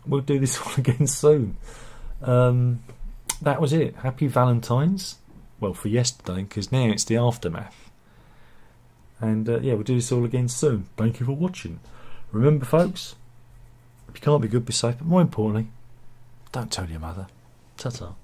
we'll do this all again soon. That was it. Happy Valentine's. Well, for yesterday, because now it's the aftermath. And yeah, we'll do this all again soon. Thank you for watching. Remember, folks, if you can't be good, be safe. But more importantly, don't tell your mother. Ta-ta.